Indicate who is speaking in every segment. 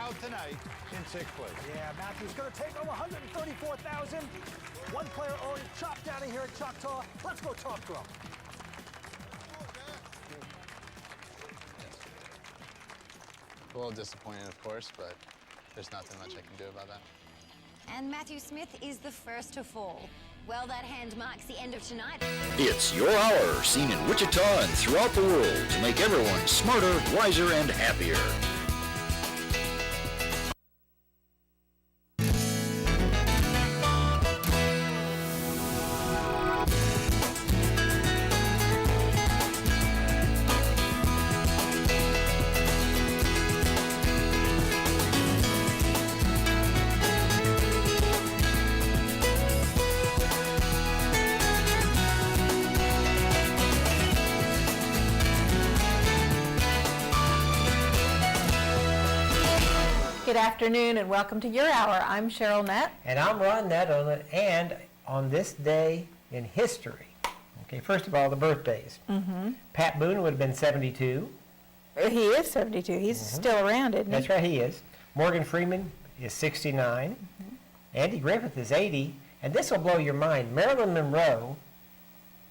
Speaker 1: out tonight in 6th place.
Speaker 2: Yeah, Matthew's going to take over 134,000. One player already chopped out of here at Choctaw. Let's go talk to him.
Speaker 3: A little disappointed, of course, but there's nothing much I can do about that.
Speaker 4: And Matthew Smith is the first to fall. Well, that hand marks the end of tonight.
Speaker 5: It's Your Hour, seen in Wichita and throughout the world to make everyone smarter, wiser, and happier.
Speaker 6: Good afternoon and welcome to Your Hour. I'm Cheryl Nett.
Speaker 7: And I'm Ron Nett, and on this day in history, okay, first of all, the birthdays. Pat Boone would have been 72.
Speaker 6: He is 72. He's still around, isn't he?
Speaker 7: That's right, he is. Morgan Freeman is 69. Andy Griffith is 80. And this will blow your mind. Marilyn Monroe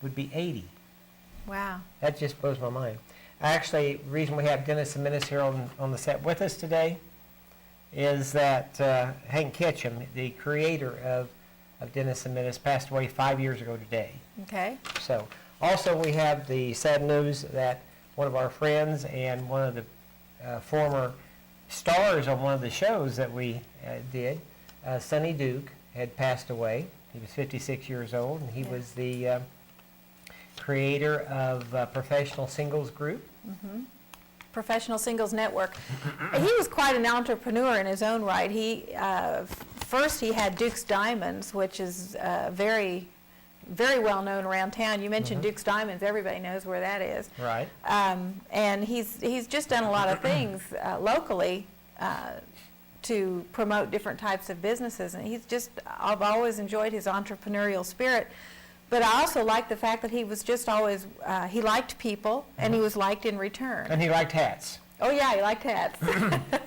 Speaker 7: would be 80.
Speaker 6: Wow.
Speaker 7: That just blows my mind. Actually, the reason we have Dennis and Menace here on the set with us today is that Hank Ketchum, the creator of Dennis and Menace, passed away 5 years ago today.
Speaker 6: Okay.
Speaker 7: So, also we have the sad news that one of our friends and one of the former stars on one of the shows that we did, Sonny Duke, had passed away. He was 56 years old, and he was the creator of Professional Singles Group.
Speaker 6: Professional Singles Network. He was quite an entrepreneur in his own right. He first he had Duke's Diamonds, which is very, very well known around town. You mentioned Duke's Diamonds; everybody knows where that is.
Speaker 7: Right.
Speaker 6: And he's just done a lot of things locally to promote different types of businesses. And I've always enjoyed his entrepreneurial spirit. But I also like the fact that he was just always, he liked people, and he was liked in return.
Speaker 7: And he liked hats.
Speaker 6: Oh yeah, he liked hats.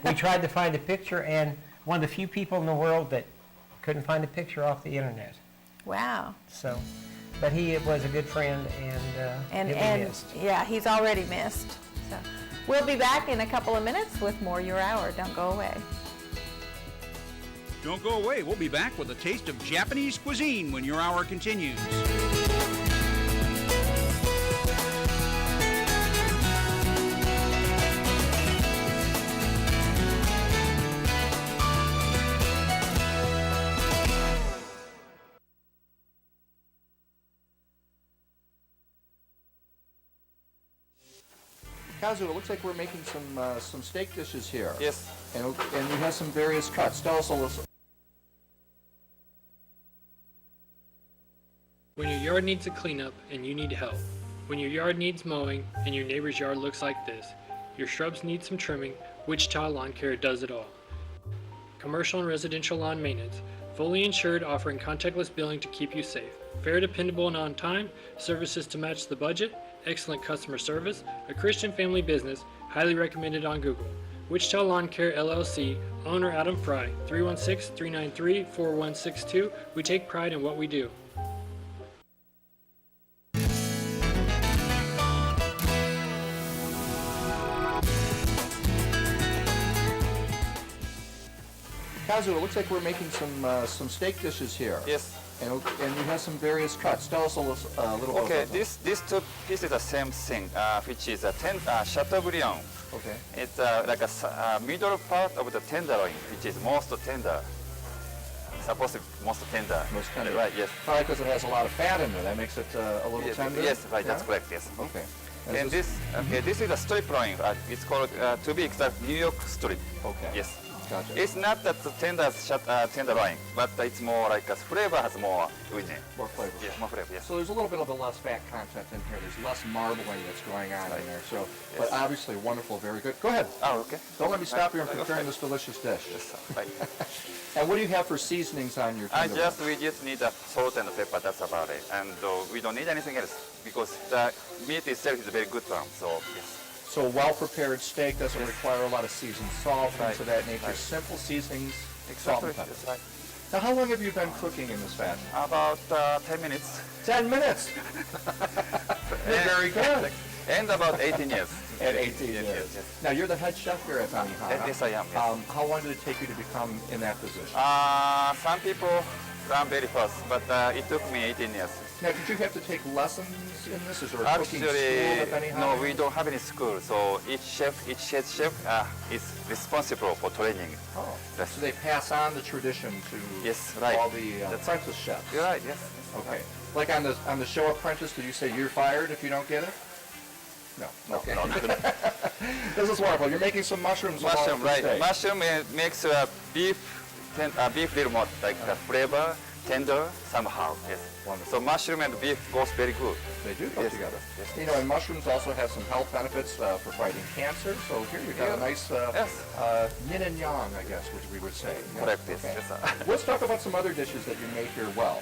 Speaker 7: We tried to find a picture, and one of the few people in the world that couldn't find a picture off the internet.
Speaker 6: Wow.
Speaker 7: So, but he was a good friend, and he'll be missed.
Speaker 6: Yeah, he's already missed. So, we'll be back in a couple of minutes with more Your Hour. Don't go away.
Speaker 8: Don't go away. We'll be back with a taste of Japanese cuisine when Your Hour continues.
Speaker 9: Kazu, it looks like we're making some steak dishes here.
Speaker 3: Yes.
Speaker 9: And we have some various cuts. Tell us a little.
Speaker 10: When your yard needs a cleanup and you need help. When your yard needs mowing and your neighbor's yard looks like this. Your shrubs need some trimming. Wichita Lawn Care does it all. Commercial and residential lawn maintenance. Fully insured, offering contactless billing to keep you safe. Fair, dependable, and on time. Services to match the budget. Excellent customer service. A Christian family business. Highly recommended on Google. Wichita Lawn Care LLC. Owner Adam Fry. 316-393-4162. We take pride in what we do.
Speaker 9: Kazu, it looks like we're making some steak dishes here.
Speaker 3: Yes.
Speaker 9: And we have some various cuts. Tell us a little bit
Speaker 3: Okay,
Speaker 9: about
Speaker 3: this two pieces is the same thing, which is a Chateaubriand.
Speaker 9: Okay.
Speaker 3: It's like a middle part of the tenderloin, which is most tender. Supposed to be most tender.
Speaker 9: Most tender.
Speaker 3: Right, yes.
Speaker 9: Probably because it has a lot of fat in there. That makes it a little tender?
Speaker 3: Yes, right,
Speaker 9: Yeah?
Speaker 3: that's correct, yes.
Speaker 9: Okay.
Speaker 3: And this is a strip loin. It's called, to be exact, New York strip.
Speaker 9: Okay.
Speaker 3: Yes.
Speaker 9: Gotcha.
Speaker 3: It's not that tender as tenderloin, but it's more like a flavor has more within it.
Speaker 9: More flavor.
Speaker 3: Yes, more flavor, yes.
Speaker 9: So there's a little bit of a less fat content in here. There's less marbling that's going on in there. So, but obviously wonderful, very good. Go ahead.
Speaker 3: Oh, okay.
Speaker 9: Don't let me stop you from preparing this delicious dish.
Speaker 3: Yes, right.
Speaker 9: And what do you have for seasonings on your tenderloin?
Speaker 3: We just need a salt and pepper, that's about it. And we don't need anything else because the meat itself is a very good one, so yes.
Speaker 9: So a well-prepared steak doesn't require a lot of seasoned salt, things of that nature.
Speaker 3: Right.
Speaker 9: Simple seasonings, salt
Speaker 3: Exactly.
Speaker 9: and pepper.
Speaker 3: That's right.
Speaker 9: Now, how long have you been cooking in this fashion?
Speaker 3: About 10 minutes.
Speaker 9: 10 minutes. You're very good.
Speaker 3: And about 18 years.
Speaker 9: At 18
Speaker 3: Yes,
Speaker 9: years.
Speaker 3: yes.
Speaker 9: Now, you're the head chef here at Benihana.
Speaker 3: Yes, I am, yes.
Speaker 9: How long did it take you to become in that position?
Speaker 3: Some people learn very fast, but it took me 18 years.
Speaker 9: Now, did you have to take lessons in this? Is there a cooking school
Speaker 3: Actually,
Speaker 9: at Benihana?
Speaker 3: no, we don't have any school, so each head chef is responsible for training.
Speaker 9: Oh,
Speaker 3: Yes.
Speaker 9: so they pass on the tradition to
Speaker 3: Yes, right.
Speaker 9: all the
Speaker 3: That's-
Speaker 9: apprentice chefs.
Speaker 3: You're right, yes.
Speaker 9: Okay. Like on the show Apprentice, did you say you're fired if you don't get it? No. Okay.
Speaker 3: No, no.
Speaker 9: This is wonderful. You're making some mushrooms. along
Speaker 3: Mushroom,
Speaker 9: with the
Speaker 3: right.
Speaker 9: steak.
Speaker 3: Mushroom makes beef little more, like the flavor, tender, somehow, yes.
Speaker 9: Wonderful.
Speaker 3: So mushroom and beef goes very good.
Speaker 9: They do go
Speaker 3: Yes,
Speaker 9: together.
Speaker 3: yes.
Speaker 9: You know, and mushrooms also have some health benefits for fighting cancer. So here you've got a nice
Speaker 3: Yes.
Speaker 9: yin and yang, I guess, which we would say. Yeah.
Speaker 3: Correct, yes.
Speaker 9: Okay.
Speaker 3: Yes,
Speaker 9: Let's talk about some other dishes that you make here well.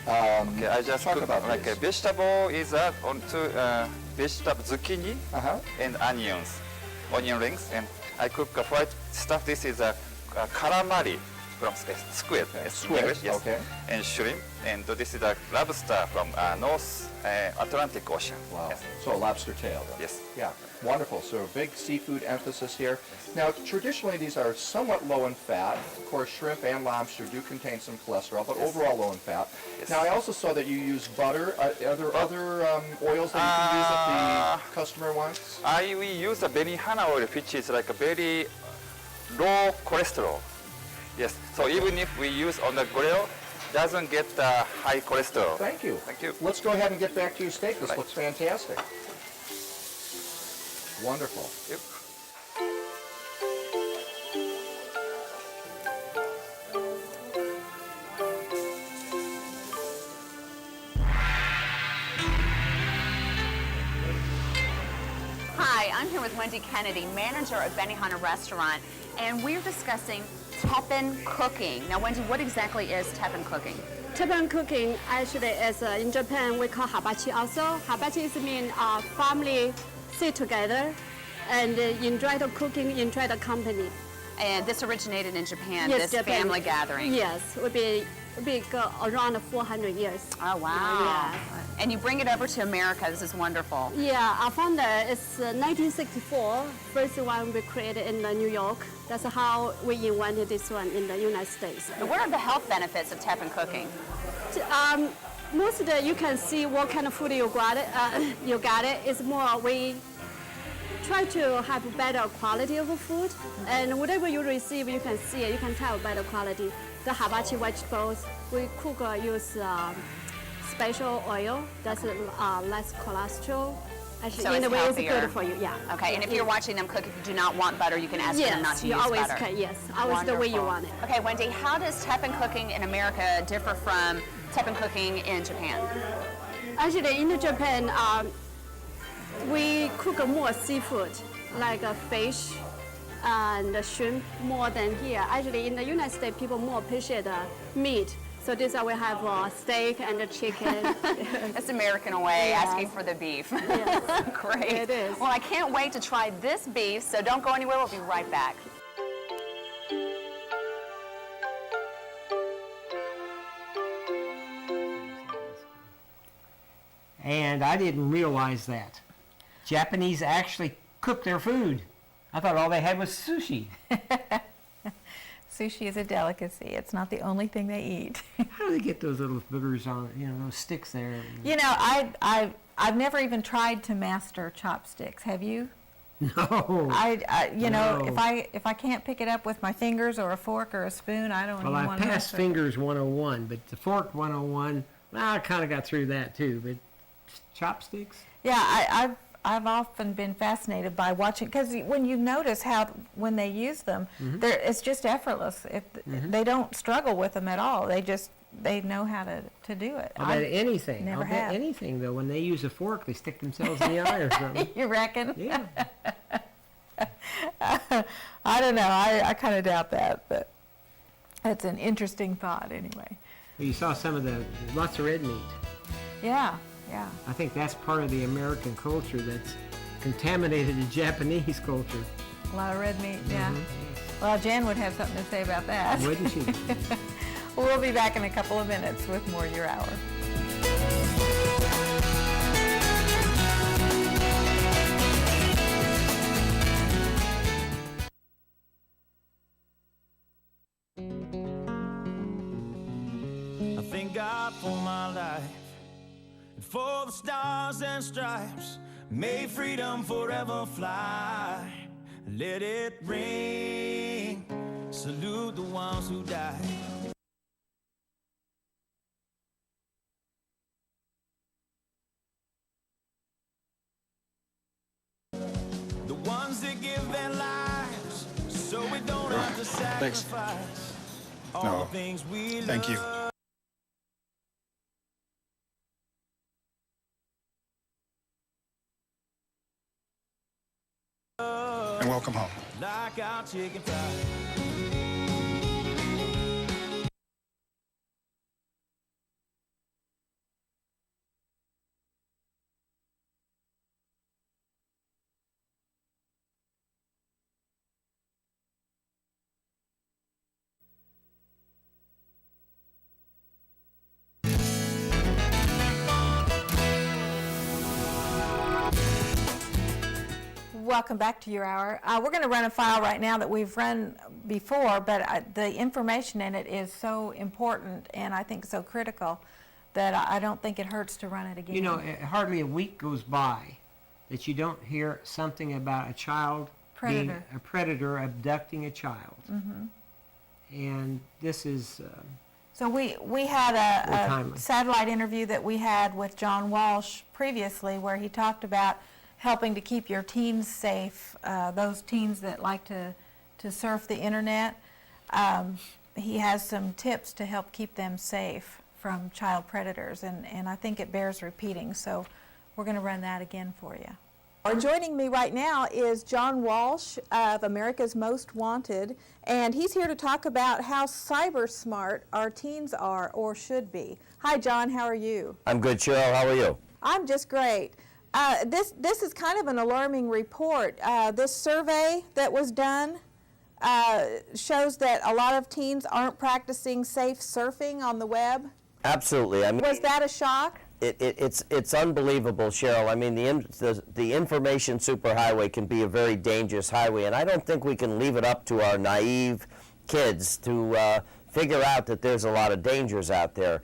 Speaker 3: Okay, I just
Speaker 9: Talk
Speaker 3: cook
Speaker 9: about
Speaker 3: like
Speaker 9: these.
Speaker 3: a vegetable is onto vegetable zucchini
Speaker 9: Uh-huh.
Speaker 3: and onions, onion rings, and I cook a fried stuff. This is a calamari from squid, yes,
Speaker 9: Squid,
Speaker 3: English, yes,
Speaker 9: okay.
Speaker 3: and shrimp, and this is a lobster from North Atlantic Ocean.
Speaker 9: Wow.
Speaker 3: Yes.
Speaker 9: So a lobster tail. Then.
Speaker 3: Yes.
Speaker 9: Yeah, wonderful. So a big seafood emphasis here. Now, traditionally, these are somewhat low in fat. Of course, shrimp and lobster do contain some cholesterol, but overall low in fat.
Speaker 3: Yes.
Speaker 9: Now, I also saw that you use butter. Are there other oils that you can use if the customer wants?
Speaker 3: We use a Benihana oil, which is like a very low cholesterol. Yes. So even if we use on the grill, doesn't get high cholesterol.
Speaker 9: Thank you.
Speaker 3: Thank you.
Speaker 9: Let's go ahead and get back to your steak. This
Speaker 3: Right.
Speaker 9: looks fantastic. Wonderful.
Speaker 3: Yep.
Speaker 11: Hi, I'm here with Wendy Kennedy, manager at Benihana Restaurant, and we're discussing Teppan cooking. Now, Wendy, what exactly is Teppan cooking?
Speaker 12: Teppan cooking actually is in Japan we call hibachi also. Hibachi is mean family sit together and enjoy the cooking, enjoy the company.
Speaker 11: And this originated in Japan,
Speaker 12: Yes,
Speaker 11: this
Speaker 12: Japan.
Speaker 11: family gathering.
Speaker 12: Yes, would be around 400 years.
Speaker 11: Oh, wow.
Speaker 12: Yeah.
Speaker 11: And you bring it over to America. This is wonderful.
Speaker 12: Yeah, our founder is 1964. First one we created in New York. That's how we invented this one in the United States.
Speaker 11: But what are the health benefits of Teppan cooking?
Speaker 12: Most of the, you can see what kind of food you got it. It's more we try to have better quality of food, and whatever you receive, you can see it. You can tell better quality. The hibachi vegetables we cook use special oil. That's less cholesterol. Actually,
Speaker 11: So
Speaker 12: in
Speaker 11: it's
Speaker 12: a way, it's
Speaker 11: healthier.
Speaker 12: good for you. Yeah.
Speaker 11: Okay, and if you're watching them cook, if you do not want butter, you can ask them not to
Speaker 12: you
Speaker 11: use
Speaker 12: always
Speaker 11: butter.
Speaker 12: can. Yes, always the way you
Speaker 11: Wonderful.
Speaker 12: want it.
Speaker 11: Okay, Wendy, how does Teppan cooking in America differ from Teppan cooking in Japan?
Speaker 12: Actually, in Japan, we cook more seafood, like fish and shrimp, more than here. Actually, in the United States, people more appreciate meat. So this is why we have steak and chicken.
Speaker 11: That's American way,
Speaker 12: Yeah.
Speaker 11: asking for the beef.
Speaker 12: Yes.
Speaker 11: Great.
Speaker 12: It is.
Speaker 11: Well, I can't wait to try this beef, so don't go anywhere. We'll be right back.
Speaker 7: And I didn't realize that. Japanese actually cook their food. I thought all they had was sushi.
Speaker 6: Sushi is a delicacy. It's not the only thing they eat.
Speaker 7: How do they get those little boogers on, those sticks there?
Speaker 6: You know, I've never even tried to master chopsticks. Have you?
Speaker 7: No.
Speaker 6: You know,
Speaker 7: No.
Speaker 6: if I can't pick it up with my fingers or a fork or a spoon, I don't
Speaker 7: Well,
Speaker 6: even
Speaker 7: I
Speaker 6: want to
Speaker 7: passed
Speaker 6: mess with it.
Speaker 7: fingers 101, but the fork 101, I kind of got through that too. But chopsticks?
Speaker 6: Yeah, I've often been fascinated by watching, because when you notice how when they use them, it's just effortless. They don't struggle with them at all. They know how to do it.
Speaker 7: I'll bet anything.
Speaker 6: never
Speaker 7: I'll bet
Speaker 6: have.
Speaker 7: anything though. When they use a fork, they stick themselves in the eye or something.
Speaker 6: You reckon?
Speaker 7: Yeah.
Speaker 6: I don't know. I kind of doubt that, but it's an interesting thought anyway.
Speaker 7: You saw some of lots of red meat.
Speaker 6: Yeah, yeah.
Speaker 7: I think that's part of the American culture that's contaminated the Japanese culture.
Speaker 6: A lot of red meat, yeah. Well, Jan would have something to say about that.
Speaker 7: Wouldn't she?
Speaker 6: We'll be back in a couple of minutes with more Your Hour.
Speaker 13: I thank God for my life and for the stars and stripes. May freedom forever fly. Let it ring. Salute the ones who died. The ones that give their lives so we don't have to sacrifice all the things we love.
Speaker 14: Thank you. And welcome home.
Speaker 13: Like our chicken fries.
Speaker 6: Welcome back to Your Hour. We're going to run a file right now that we've run before, but the information in it is so important and I think so critical that I don't think it hurts to run it again.
Speaker 7: You know, hardly a week goes by that you don't hear something about a child being a predator abducting a child. And this is...
Speaker 6: So we had a satellite interview that we had with John Walsh previously where he talked about helping to keep your teens safe, those teens that like to surf the internet. He has some tips to help keep them safe from child predators, and I think it bears repeating, so we're going to run that again for you. Joining me right now is John Walsh of America's Most Wanted, and he's here to talk about how cyber smart our teens are or should be. Hi, John, how are you?
Speaker 15: I'm good, Cheryl. How are you?
Speaker 6: I'm just great. This is kind of an alarming report. This survey that was done shows that a lot of teens aren't practicing safe surfing on the web.
Speaker 15: Absolutely. I mean,
Speaker 6: was that a shock?
Speaker 15: It's unbelievable, Cheryl. I mean, the information superhighway can be a very dangerous highway, and I don't think we can leave it up to our naive kids to figure out that there's a lot of dangers out there.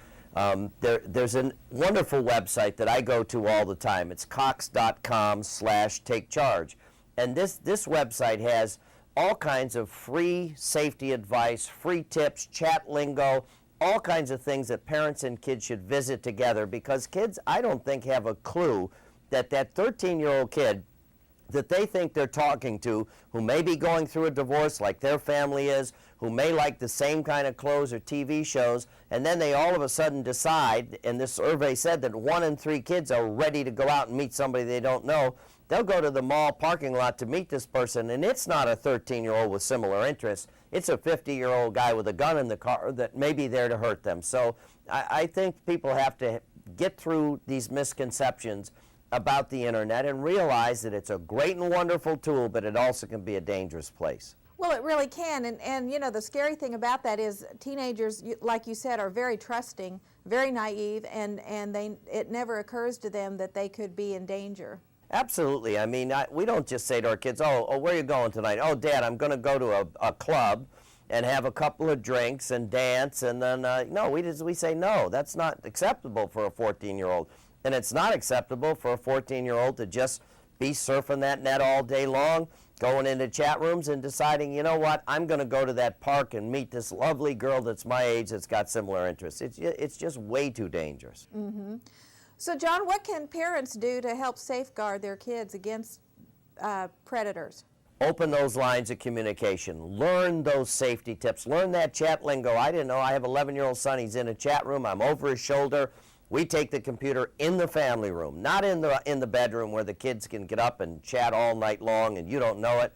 Speaker 15: There's a wonderful website that I go to all the time. It's cox.com/takecharge. And this website has all kinds of free safety advice, free tips, chat lingo, all kinds of things that parents and kids should visit together, because kids, I don't think, have a clue that 13-year-old kid that they think they're talking to, who may be going through a divorce like their family is, who may like the same kind of clothes or TV shows, and then they all of a sudden decide, and this survey said that 1 in 3 kids are ready to go out and meet somebody they don't know. They'll go to the mall parking lot to meet this person, and it's not a 13-year-old with similar interests. It's a 50-year-old guy with a gun in the car that may be there to hurt them. So I think people have to get through these misconceptions about the internet and realize that it's a great and wonderful tool, but it also can be a dangerous place.
Speaker 6: Well, it really can, and you know, the scary thing about that is teenagers, like you said, are very trusting, very naive, and it never occurs to them that they could be in danger.
Speaker 15: Absolutely. I mean, we don't just say to our kids, oh, where are you going tonight? Oh, Dad, I'm going to go to a club and have a couple of drinks and dance, and then, no, we say, no, that's not acceptable for a 14-year-old. And it's not acceptable for a 14-year-old to just be surfing that net all day long, going into chat rooms and deciding, you know what, I'm going to go to that park and meet this lovely girl that's my age that's got similar interests. It's just way too dangerous.
Speaker 6: Mm-hmm. So, John, what can parents do to help safeguard their kids against predators?
Speaker 15: Open those lines of communication. Learn those safety tips. Learn that chat lingo. I didn't know. I have an 11-year-old son. He's in a chat room. I'm over his shoulder. We take the computer in the family room, not in the bedroom where the kids can get up and chat all night long and you don't know it.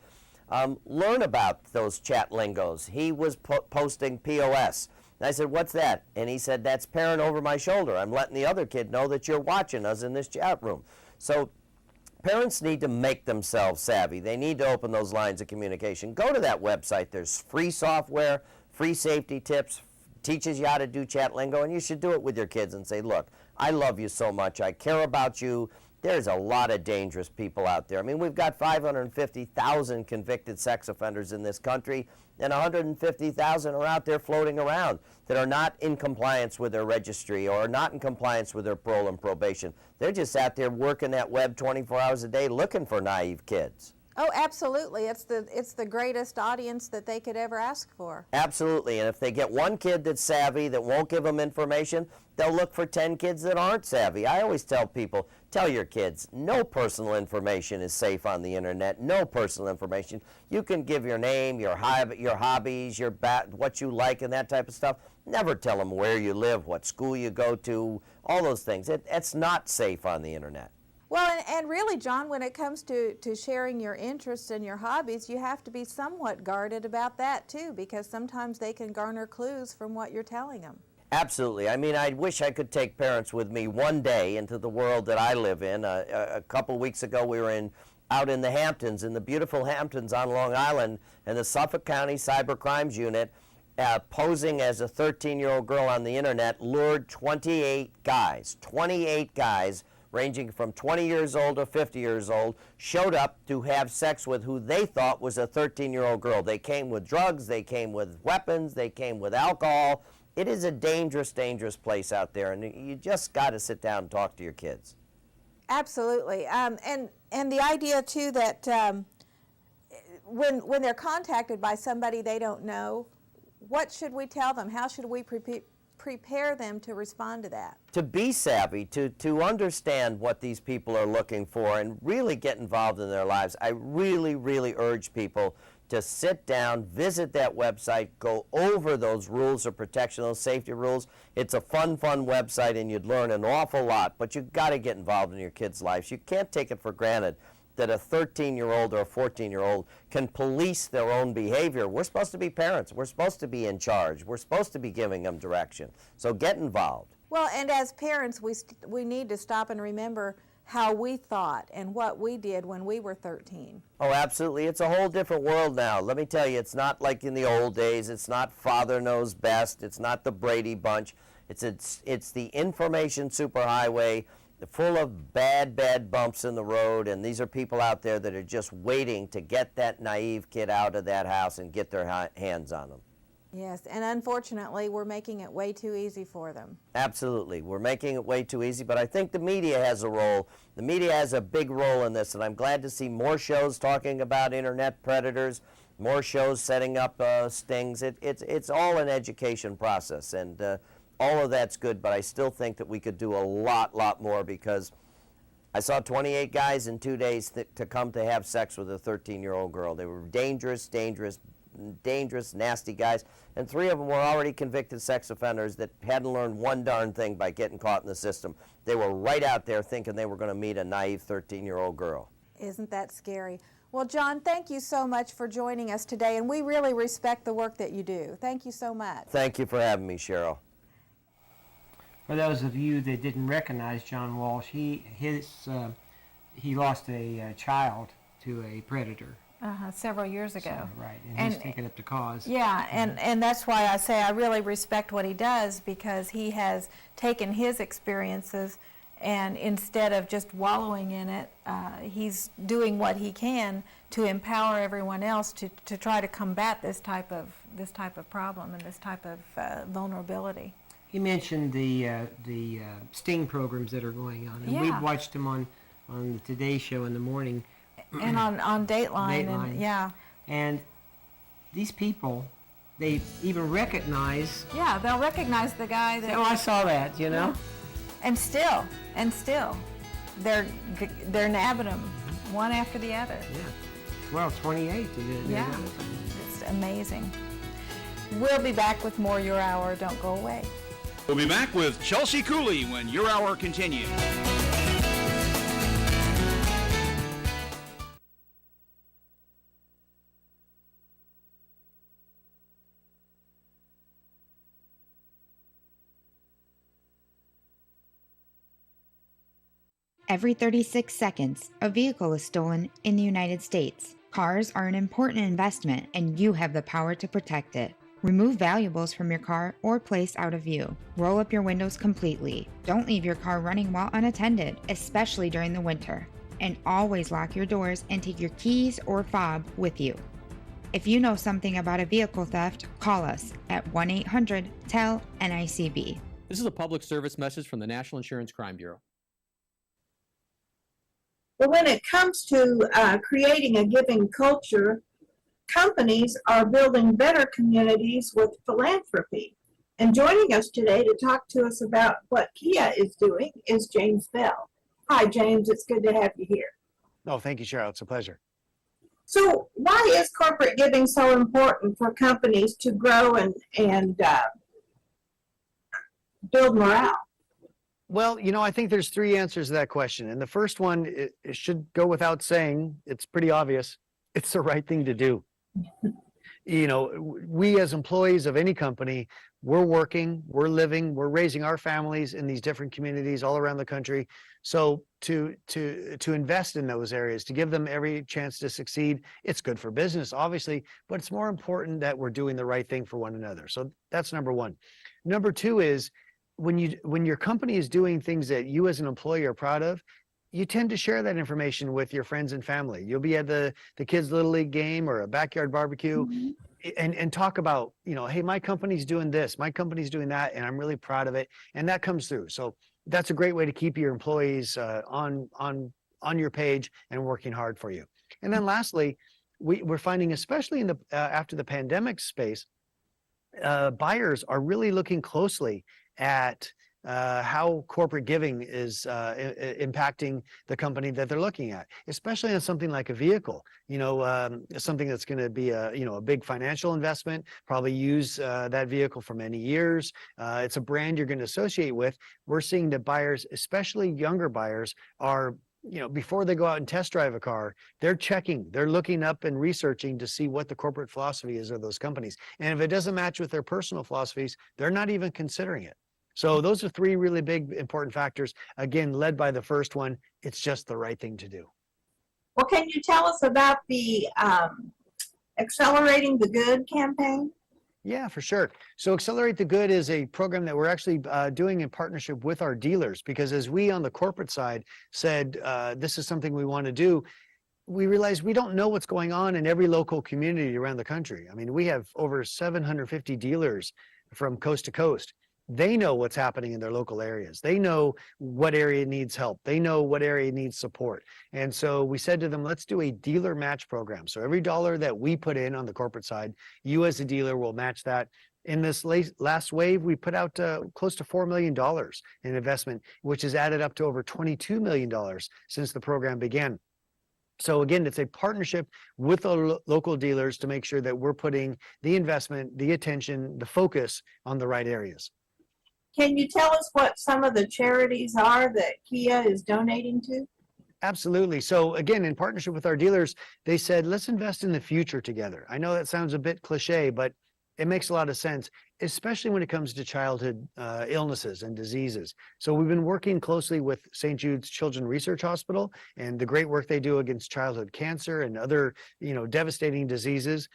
Speaker 15: Learn about those chat lingos. He was posting POS. And I said, what's that? And he said, that's parent over my shoulder. I'm letting the other kid know that you're watching us in this chat room. So Parents need to make themselves savvy. They need to open those lines of communication. Go to that website. There's free software, free safety tips, teaches you how to do chat lingo, and you should do it with your kids and say, look, I love you so much. I care about you. There's a lot of dangerous people out there. I mean, we've got 550,000 convicted sex offenders in this country, and 150,000 are out there floating around that are not in compliance with their registry or not in compliance with their parole and probation. They're just out there working that web 24 hours a day looking for naive kids.
Speaker 6: Oh, absolutely. It's the greatest audience that they could ever ask for.
Speaker 15: Absolutely, and if they get one kid that's savvy that won't give them information, they'll look for 10 kids that aren't savvy. I always tell people, tell your kids, no personal information is safe on the internet, no personal information. You can give your name, your hobbies, what you like and that type of stuff. Never tell them where you live, what school you go to, all those things. It's not safe on the internet.
Speaker 6: Well, and really, John, when it comes to sharing your interests and your hobbies, you have to be somewhat guarded about that, too, because sometimes they can garner clues from what you're telling them.
Speaker 15: Absolutely. I mean, I wish I could take parents with me one day into the world that I live in. A couple weeks ago, we were out in the Hamptons, in the beautiful Hamptons on Long Island, and the Suffolk County Cyber Crimes Unit, posing as a 13-year-old girl on the internet, lured 28 guys, ranging from 20 years old to 50 years old, showed up to have sex with who they thought was a 13-year-old girl. They came with drugs, they came with weapons, they came with alcohol. It is a dangerous, dangerous place out there, and you just got to sit down and talk to your kids.
Speaker 6: Absolutely. And the idea, too, that when they're contacted by somebody they don't know, what should we tell them? How should we prepare them to respond to that?
Speaker 15: To be savvy, to understand what these people are looking for and really get involved in their lives. I really, really urge people to sit down, visit that website, go over those rules of protection, those safety rules. It's a fun website, and you'd learn an awful lot, but you've got to get involved in your kids' lives. You can't take it for granted that a 13-year-old or a 14-year-old can police their own behavior. We're supposed to be parents. We're supposed to be in charge. We're supposed to be giving them direction. So get involved.
Speaker 6: Well, and as parents, we need to stop and remember how we thought and what we did when we were 13.
Speaker 15: Oh, absolutely. It's a whole different world now. Let me tell you, it's not like in the old days. It's not Father Knows Best. It's not the Brady Bunch. It's the information superhighway full of bad bumps in the road, and these are people out there that are just waiting to get that naive kid out of that house and get their hands on them.
Speaker 6: Yes, and unfortunately, we're making it way too easy for them.
Speaker 15: Absolutely. We're making it way too easy, but I think the media has a role. The media has a big role in this, and I'm glad to see more shows talking about internet predators, more shows setting up stings. It's all an education process, and all of that's good, but I still think that we could do a lot more, because I saw 28 guys in 2 days to come to have sex with a 13-year-old girl. They were dangerous, nasty guys, and 3 of them were already convicted sex offenders that hadn't learned one darn thing by getting caught in the system. They were right out there thinking they were going to meet a naive 13-year-old girl.
Speaker 6: Isn't that scary? Well, John, thank you so much for joining us today, and we really respect the work that you do. Thank you so much.
Speaker 15: Thank you for having me, Cheryl.
Speaker 7: For those of you that didn't recognize John Walsh, he lost a child to a predator.
Speaker 6: Several years ago.
Speaker 7: So, right, and he's taken up the cause.
Speaker 6: Yeah, and that's why I say I really respect what he does, because he has taken his experiences, and instead of just wallowing in it, he's doing what he can to empower everyone else to try to combat this type of problem and this type of vulnerability.
Speaker 7: He mentioned the sting programs that are going on, and we've watched them on the Today Show in the morning.
Speaker 6: And on Dateline. And yeah.
Speaker 7: And these people, they even recognize.
Speaker 6: Yeah, they'll recognize the guy that.
Speaker 7: Oh, I saw that, you know.
Speaker 6: Yeah. And still, they're nabbing them one after the other.
Speaker 7: Yeah. Well, 28.
Speaker 6: Yeah. It's amazing. We'll be back with more Your Hour. Don't go away.
Speaker 8: We'll be back with Chelsea Cooley when Your Hour continues.
Speaker 16: Every 36 seconds, a vehicle is stolen in the United States. Cars are an important investment, and you have the power to protect it. Remove valuables from your car or place out of view. Roll up your windows completely. Don't leave your car running while unattended, especially during the winter. And always lock your doors and take your keys or fob with you. If you know something about a vehicle theft, call us at 1-800-TEL-NICB.
Speaker 17: This is a public service message from the National Insurance Crime Bureau.
Speaker 18: But when it comes to creating a giving culture, companies are building better communities with philanthropy. And joining us today to talk to us about what Kia is doing is James Bell. Hi, James. It's good to have you here.
Speaker 19: Oh, thank you, Cheryl. It's a pleasure.
Speaker 18: So why is corporate giving so important for companies to grow and build morale?
Speaker 19: Well, I think there's three answers to that question. And the first one, it should go without saying, it's pretty obvious. It's the right thing to do. We as employees of any company, we're working, we're living, we're raising our families in these different communities all around the country. So to invest in those areas, to give them every chance to succeed, it's good for business, obviously, but it's more important that we're doing the right thing for one another. So that's number one. Number two is when your company is doing things that you as an employee are proud of, you tend to share that information with your friends and family. You'll be at the kids' Little League game or a backyard barbecue and talk about, hey, my company's doing this, my company's doing that, and I'm really proud of it. And that comes through. So that's a great way to keep your employees on your page and working hard for you. And then lastly, we're finding, especially in the after the pandemic space, buyers are really looking closely at how corporate giving is impacting the company that they're looking at, especially on something like a vehicle, something that's going to be a big financial investment, probably use that vehicle for many years. It's a brand you're going to associate with. We're seeing that buyers, especially younger buyers, are, before they go out and test drive a car, they're checking, they're looking up and researching to see what the corporate philosophy is of those companies. And if it doesn't match with their personal philosophies, they're not even considering it. So those are three really big, important factors, again, led by the first one. It's just the right thing to do.
Speaker 18: Well, can you tell us about the Accelerating the Good campaign?
Speaker 19: Yeah, for sure. So Accelerate the Good is a program that we're actually doing in partnership with our dealers, because as we on the corporate side said, this is something we want to do, we realized we don't know what's going on in every local community around the country. I mean, we have over 750 dealers from coast to coast. They know what's happening in their local areas. They know what area needs help. They know what area needs support. And so we said to them, let's do a dealer match program. So every dollar that we put in on the corporate side, you as a dealer will match that. In this last wave, we put out close to $4 million in investment, which has added up to over $22 million since the program began. So again, it's a partnership with the local dealers to make sure that we're putting the investment, the attention, the focus on the right areas.
Speaker 18: Can you tell us what some of the charities are that Kia is donating to?
Speaker 19: Absolutely. So again, in partnership with our dealers, they said, let's invest in the future together. I know that sounds a bit cliche, but it makes a lot of sense, especially when it comes to childhood illnesses and diseases. So we've been working closely with St. Jude's Children's Research Hospital and the great work they do against childhood cancer and other, devastating diseases.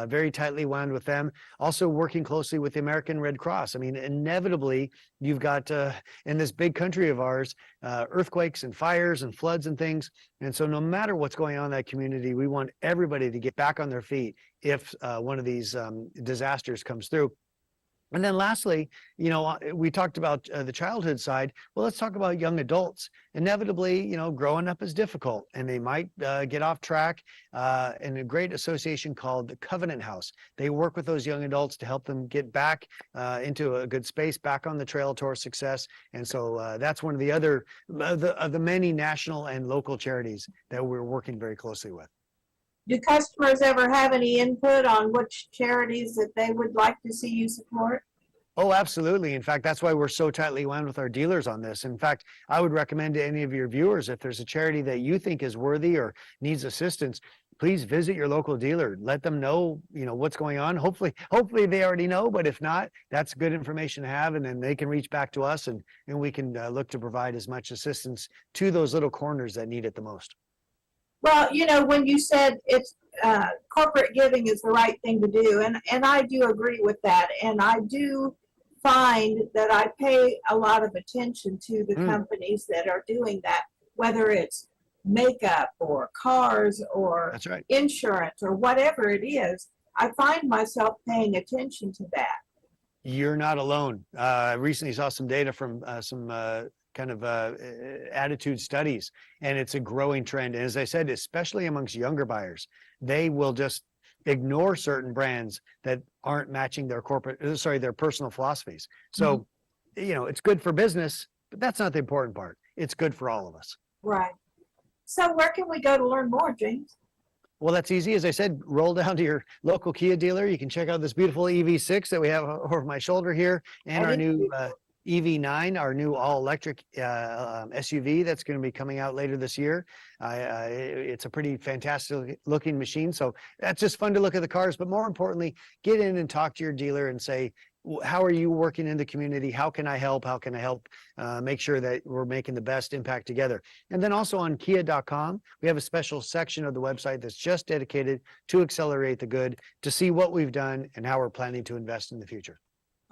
Speaker 19: Very tightly wound with them. Also working closely with the American Red Cross. I mean, inevitably, you've got, in this big country of ours, earthquakes and fires and floods and things. And so no matter what's going on in that community, we want everybody to get back on their feet if one of these disasters comes through. And then lastly, we talked about the childhood side. Well, let's talk about young adults. Inevitably, growing up is difficult and they might get off track. And a great association called the Covenant House. They work with those young adults to help them get back into a good space, back on the trail towards success. And so that's one of the other of the many national and local charities that we're working very closely with.
Speaker 18: Do customers ever have any input on which charities that they would like to see you support?
Speaker 19: Oh, absolutely. In fact, that's why we're so tightly wound with our dealers on this. In fact, I would recommend to any of your viewers, if there's a charity that you think is worthy or needs assistance, please visit your local dealer. Let them know, what's going on. Hopefully they already know, but if not, that's good information to have, and then they can reach back to us, and we can look to provide as much assistance to those little corners that need it the most.
Speaker 18: Well, when you said it's corporate giving is the right thing to do, and I do agree with that, and I do find that I pay a lot of attention to the companies that are doing that, whether it's makeup or cars or
Speaker 19: That's right.
Speaker 18: insurance or whatever it is. I find myself paying attention to that.
Speaker 19: You're not alone. I recently saw some data from some attitude studies, and it's a growing trend. And as I said, especially amongst younger buyers, they will just ignore certain brands that aren't matching their their personal philosophies. So, it's good for business, but that's not the important part. It's good for all of us.
Speaker 18: Right. So where can we go to learn more, James?
Speaker 19: Well, that's easy. As I said, roll down to your local Kia dealer. You can check out this beautiful EV6 that we have over my shoulder here, and our new EV9, our new all-electric SUV that's going to be coming out later this year. It's a pretty fantastic looking machine. So that's just fun to look at the cars, but more importantly, get in and talk to your dealer and say, how are you working in the community? How can I help? How can I help make sure that we're making the best impact together? And then also on kia.com, we have a special section of the website that's just dedicated to Accelerate the Good, to see what we've done and how we're planning to invest in the future.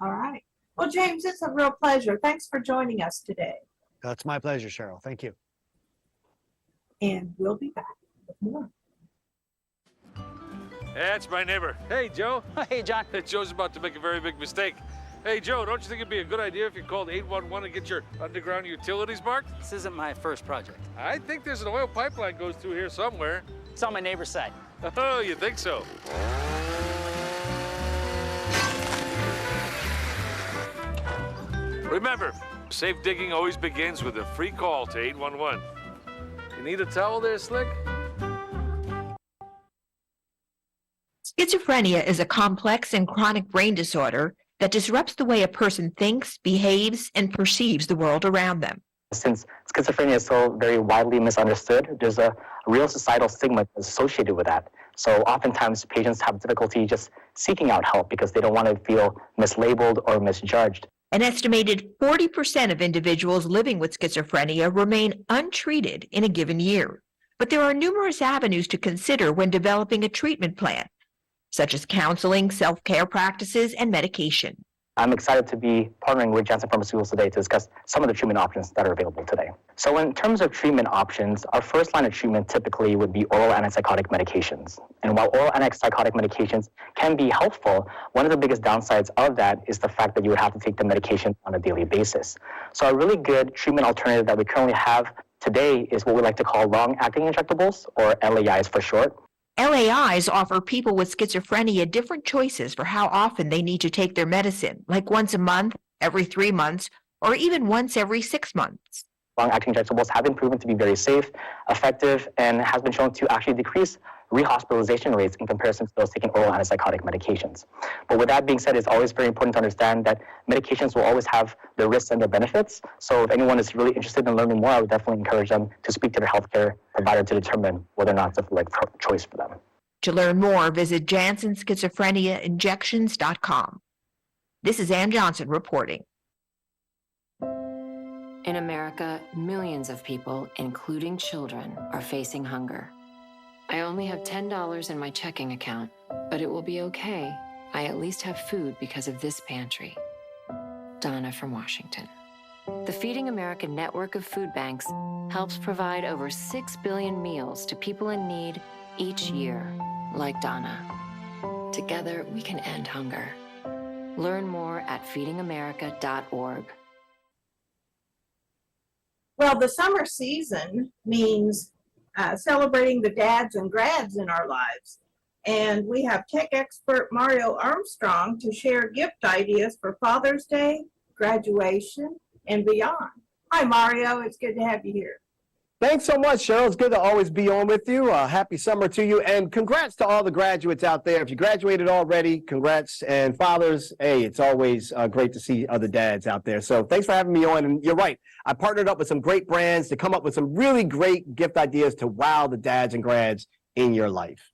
Speaker 18: All right. Well, James, it's a real pleasure. Thanks for joining us today.
Speaker 19: That's my pleasure, Cheryl. Thank you.
Speaker 18: And we'll be back with more.
Speaker 20: That's my neighbor. Hey, Joe.
Speaker 21: Hey, John.
Speaker 20: Joe's about to make a very big mistake. Hey, Joe, don't you think it'd be a good idea if you called 811 and get your underground utilities marked?
Speaker 21: This isn't my first project.
Speaker 20: I think there's an oil pipeline goes through here somewhere.
Speaker 21: It's on my neighbor's side.
Speaker 20: Oh, you think so? Remember, safe digging always begins with a free call to 811. You need a towel there, Slick?
Speaker 22: Schizophrenia is a complex and chronic brain disorder that disrupts the way a person thinks, behaves, and perceives the world around them.
Speaker 23: Since schizophrenia is so very widely misunderstood, there's a real societal stigma associated with that. So oftentimes patients have difficulty just seeking out help because they don't want to feel mislabeled or misjudged.
Speaker 22: An estimated 40% of individuals living with schizophrenia remain untreated in a given year. But there are numerous avenues to consider when developing a treatment plan, such as counseling, self-care practices, and medication.
Speaker 23: I'm excited to be partnering with Janssen Pharmaceuticals today to discuss some of the treatment options that are available today. So in terms of treatment options, our first line of treatment typically would be oral antipsychotic medications. And while oral antipsychotic medications can be helpful, one of the biggest downsides of that is the fact that you would have to take the medication on a daily basis. So a really good treatment alternative that we currently have today is what we like to call long-acting injectables, or LAIs for short.
Speaker 22: LAIs offer people with schizophrenia different choices for how often they need to take their medicine, like once a month, every 3 months, or even once every 6 months.
Speaker 23: Long-acting injectables have been proven to be very safe, effective, and has been shown to actually decrease rehospitalization rates in comparison to those taking oral antipsychotic medications. But with that being said, it's always very important to understand that medications will always have their risks and their benefits. So if anyone is really interested in learning more, I would definitely encourage them to speak to their healthcare provider to determine whether or not it's the right choice for them.
Speaker 22: To learn more, visit JanssenSchizophreniaInjections.com. This is Ann Johnson reporting.
Speaker 24: In America, millions of people, including children, are facing hunger. I only have $10 in my checking account, but it will be okay. I at least have food because of this pantry. Donna from Washington. The Feeding America network of food banks helps provide over 6 billion meals to people in need each year, like Donna. Together, we can end hunger. Learn more at feedingamerica.org.
Speaker 18: Well, the summer season means celebrating the dads and grads in our lives. And we have tech expert Mario Armstrong to share gift ideas for Father's Day, graduation, and beyond. Hi, Mario. It's good to have you here.
Speaker 25: Thanks so much, Cheryl. It's good to always be on with you. Happy summer to you, and congrats to all the graduates out there. If you graduated already, congrats. And fathers, hey, it's always great to see other dads out there. So thanks for having me on. And you're right, I partnered up with some great brands to come up with some really great gift ideas to wow the dads and grads in your life.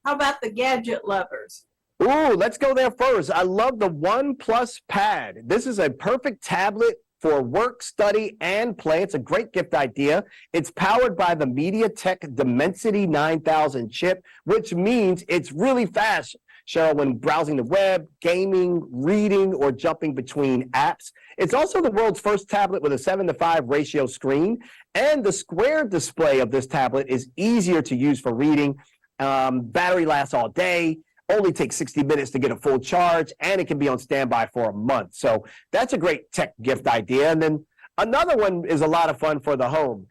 Speaker 18: How about the gadget lovers?
Speaker 25: Ooh, let's go there first. I love the OnePlus Pad. This is a perfect tablet for work, study, and play. It's a great gift idea. It's powered by the MediaTek Dimensity 9000 chip, which means it's really fast, Cheryl, when browsing the web, gaming, reading, or jumping between apps. It's also the world's first tablet with a 7:5 ratio screen, and the square display of this tablet is easier to use for reading. Battery lasts all day. Only takes 60 minutes to get a full charge, and it can be on standby for a month. So that's a great tech gift idea. And then another one is a lot of fun for the home.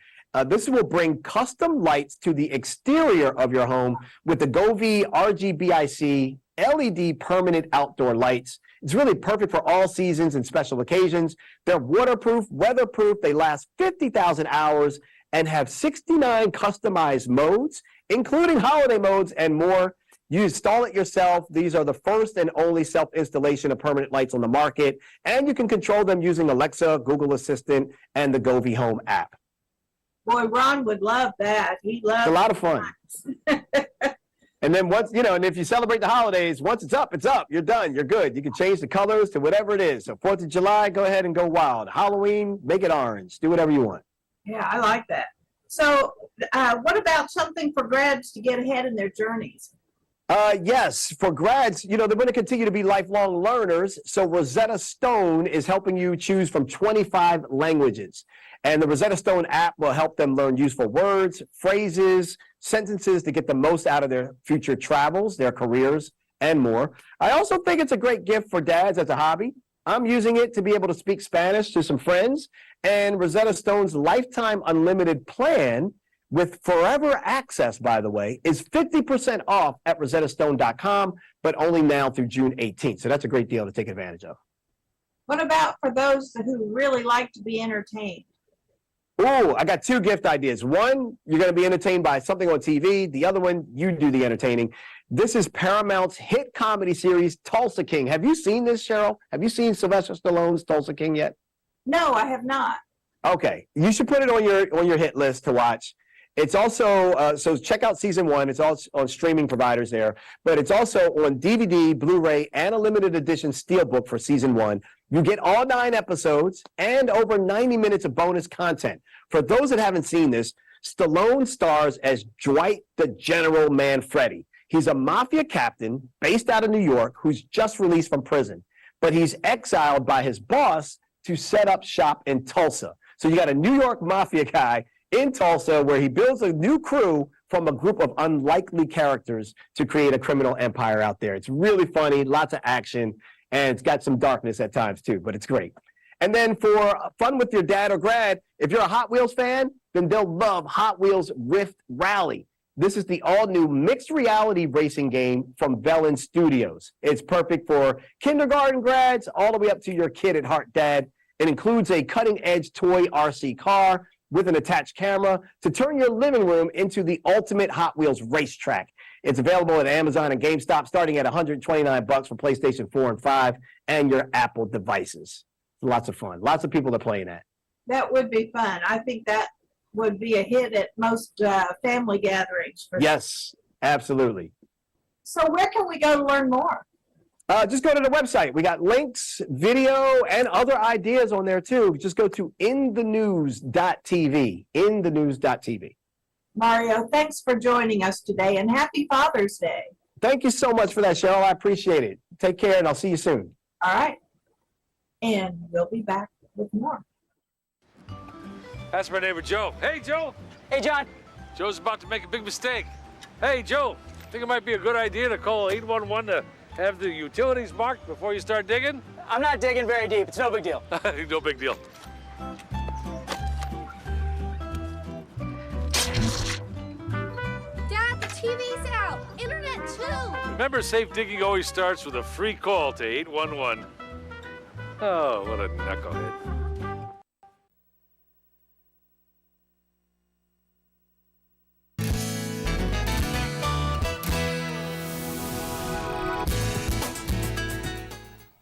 Speaker 25: This will bring custom lights to the exterior of your home with the Govee RGBIC LED permanent outdoor lights. It's really perfect for all seasons and special occasions. They're waterproof, weatherproof. They last 50,000 hours and have 69 customized modes, including holiday modes and more. You install it yourself. These are the first and only self-installation of permanent lights on the market, and you can control them using Alexa, Google Assistant, and the Govee Home app.
Speaker 18: Boy, Ron would love that. He loves
Speaker 25: It's a lot of fun. And then once, and if you celebrate the holidays, once it's up, you're done, you're good. You can change the colors to whatever it is. So 4th of July, go ahead and go wild. Halloween, make it orange. Do whatever you want.
Speaker 18: Yeah, I like that. So what about something for grads to get ahead in their journeys?
Speaker 25: Yes, for grads, they're going to continue to be lifelong learners. So Rosetta Stone is helping you choose from 25 languages. And the Rosetta Stone app will help them learn useful words, phrases, sentences to get the most out of their future travels, their careers, and more. I also think it's a great gift for dads as a hobby. I'm using it to be able to speak Spanish to some friends. And Rosetta Stone's lifetime unlimited plan with forever access, by the way, is 50% off at rosettastone.com, but only now through June 18th. So that's a great deal to take advantage of.
Speaker 18: What about for those who really like to be entertained?
Speaker 25: Ooh, I got two gift ideas. One, you're going to be entertained by something on TV. The other one, you do the entertaining. This is Paramount's hit comedy series, Tulsa King. Have you seen this, Cheryl? Have you seen Sylvester Stallone's Tulsa King yet?
Speaker 18: No, I have not.
Speaker 25: Okay, you should put it on your hit list to watch. It's also, so check out season 1. It's all on streaming providers there. But it's also on DVD, Blu-ray, and a limited edition steelbook for season 1. You get all 9 episodes and over 90 minutes of bonus content. For those that haven't seen this, Stallone stars as Dwight the General Manfredi. He's a mafia captain based out of New York who's just released from prison. But he's exiled by his boss to set up shop in Tulsa. So you got a New York mafia guy in Tulsa, where he builds a new crew from a group of unlikely characters to create a criminal empire out there. It's really funny, lots of action, and it's got some darkness at times too, but it's great. And then for fun with your dad or grad, if you're a Hot Wheels fan, then they'll love Hot Wheels Rift Rally. This is the all-new mixed reality racing game from Velen Studios. It's perfect for kindergarten grads all the way up to your kid at heart dad. It includes a cutting-edge toy RC car with an attached camera to turn your living room into the ultimate Hot Wheels racetrack. It's available at Amazon and GameStop starting at $129 for PlayStation 4 and 5 and your Apple devices. Lots of fun. Lots of people are playing that.
Speaker 18: That would be fun. I think that would be a hit at most family gatherings.
Speaker 25: Yes, absolutely.
Speaker 18: So where can we go to learn more?
Speaker 25: Just go to the website. We got links, video, and other ideas on there too. Just go to inthenews.tv, inthenews.tv.
Speaker 18: Mario, thanks for joining us today, and happy Father's Day.
Speaker 25: Thank you so much for that, Cheryl. I appreciate it. Take care, and I'll see you soon.
Speaker 18: All right. And we'll be back with more.
Speaker 20: That's my neighbor, Joe. Hey, Joe.
Speaker 21: Hey, John.
Speaker 20: Joe's about to make a big mistake. Hey, Joe, think it might be a good idea to call 811 to have the utilities marked before you start digging?
Speaker 21: I'm not digging very deep. It's no big deal.
Speaker 20: No big deal.
Speaker 1: Dad, the TV's out. Internet, too.
Speaker 20: Remember, safe digging always starts with a free call to 811. Oh, what a knucklehead.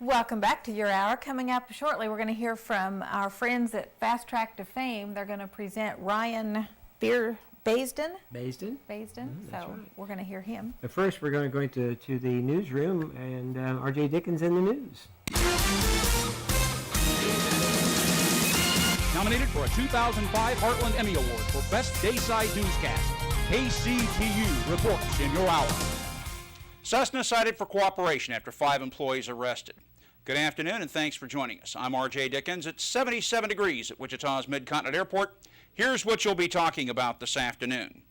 Speaker 6: Welcome back to Your Hour. Coming up shortly, we're going to hear from our friends at Fast Track to Fame. They're going to present Ryan Beer Baisden.
Speaker 7: Baisden.
Speaker 6: So
Speaker 7: right.
Speaker 6: we're going to hear him.
Speaker 7: But first, we're going to go to the newsroom, and R.J. Dickens in the news.
Speaker 8: Nominated for a 2005 Heartland Emmy Award for Best Dayside Newscast, KCTU reports in your hour. Cessna cited for cooperation after 5 employees arrested. Good afternoon and thanks for joining us. I'm R.J. Dickens. It's 77 degrees at Wichita's Mid-Continent Airport. Here's what you'll be talking about this afternoon.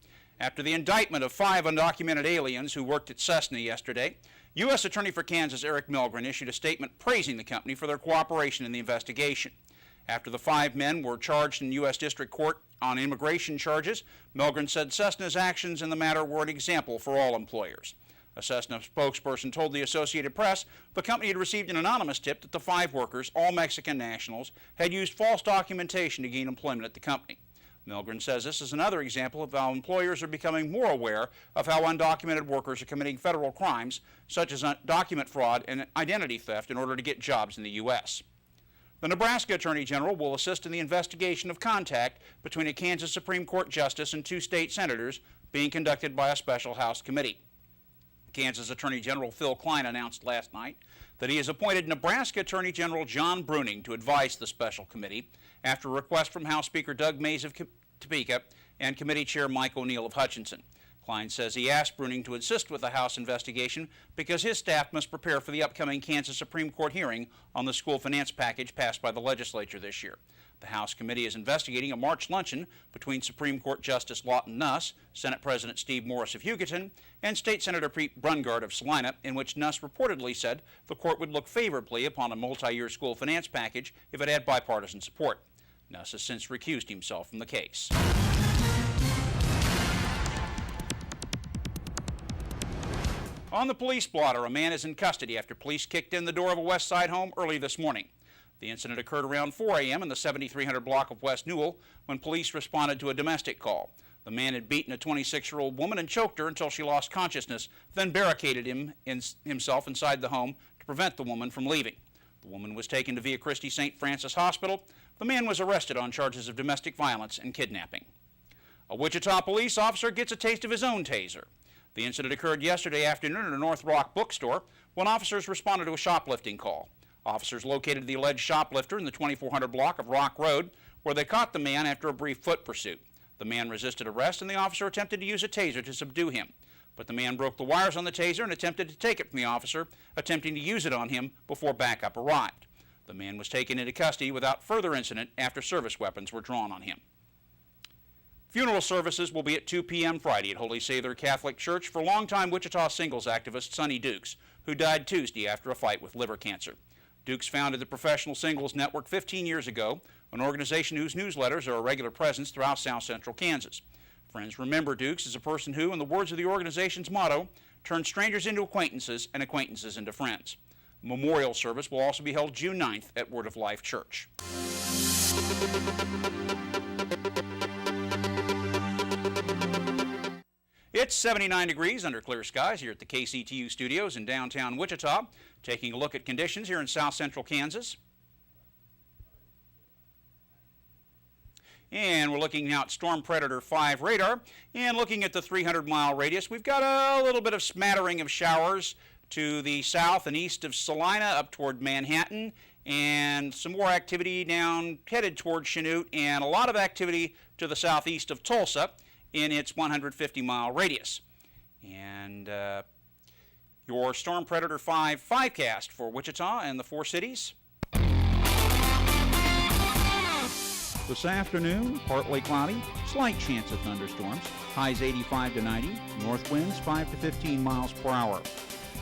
Speaker 8: After the indictment of 5 undocumented aliens who worked at Cessna yesterday, U.S. Attorney for Kansas Eric Milgren issued a statement praising the company for their cooperation in the investigation. After the 5 men were charged in U.S. District Court on immigration charges, Milgren said Cessna's actions in the matter were an example for all employers. A Cessna spokesperson told the Associated Press the company had received an anonymous tip that the 5 workers, all Mexican nationals, had used false documentation to gain employment at the company. Milgren says this is another example of how employers are becoming more aware of how undocumented workers are committing federal crimes, such as document fraud and identity theft, in order to get jobs in the U.S. The Nebraska Attorney General will assist in the investigation of contact between a Kansas Supreme Court justice and 2 state senators being conducted by a special House committee. Kansas Attorney General Phil Klein announced last night that he has appointed Nebraska Attorney General John Bruning to advise the special committee after a request from House Speaker Doug Mays of Topeka and Committee Chair Mike O'Neill of Hutchinson. Klein says he asked Bruning to assist with the House investigation because his staff must prepare for the upcoming Kansas Supreme Court hearing on the school finance package passed by the legislature this year. The House committee is investigating a March luncheon between Supreme Court Justice Lawton Nuss, Senate President Steve Morris of Hugoton, and State Senator Pete Brungard of Salina, in which Nuss reportedly said the court would look favorably upon a multi-year school finance package if it had bipartisan support. Nuss has since recused himself from the case. On the police blotter, a man is in custody after police kicked in the door of a West Side home early this morning. The incident occurred around 4 a.m. in the 7300 block of West Newell when police responded to a domestic call. The man had beaten a 26-year-old woman and choked her until she lost consciousness, then barricaded himself inside the home to prevent the woman from leaving. The woman was taken to Via Christi St. Francis Hospital. The man was arrested on charges of domestic violence and kidnapping. A Wichita police officer gets a taste of his own taser. The incident occurred yesterday afternoon at a North Rock bookstore when officers responded to a shoplifting call. Officers located the alleged shoplifter in the 2400 block of Rock Road, where they caught the man after a brief foot pursuit. The man resisted arrest, and the officer attempted to use a taser to subdue him. But the man broke the wires on the taser and attempted to take it from the officer, attempting to use it on him before backup arrived. The man was taken into custody without further incident after service weapons were drawn on him. Funeral services will be at 2 p.m. Friday at Holy Savior Catholic Church for longtime Wichita singles activist Sonny Dukes, who died Tuesday after a fight with liver cancer. Dukes founded the Professional Singles Network 15 years ago, an organization whose newsletters are a regular presence throughout South Central Kansas. Friends remember Dukes as a person who, in the words of the organization's motto, turned strangers into acquaintances and acquaintances into friends. A memorial service will also be held June 9th at Word of Life Church. It's 79 degrees under clear skies here at the KCTU studios in downtown Wichita. Taking a look at conditions here in South Central Kansas. And we're looking now at Storm Predator 5 radar. And looking at the 300-mile radius, we've got a little bit of smattering of showers to the south and east of Salina up toward Manhattan. And some more activity down headed toward Chanute. And a lot of activity to the southeast of Tulsa in its 150-mile radius. And your Storm Predator 5 5-cast for Wichita and the 4 cities. This afternoon, partly cloudy, slight chance of thunderstorms, highs 85 to 90, north winds 5 to 15 miles per hour.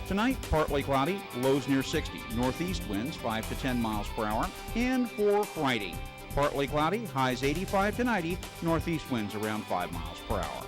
Speaker 8: Tonight, partly cloudy, lows near 60, northeast winds 5 to 10 miles per hour. And for Friday, partly cloudy, highs 85 to 90, northeast winds around 5 miles per hour.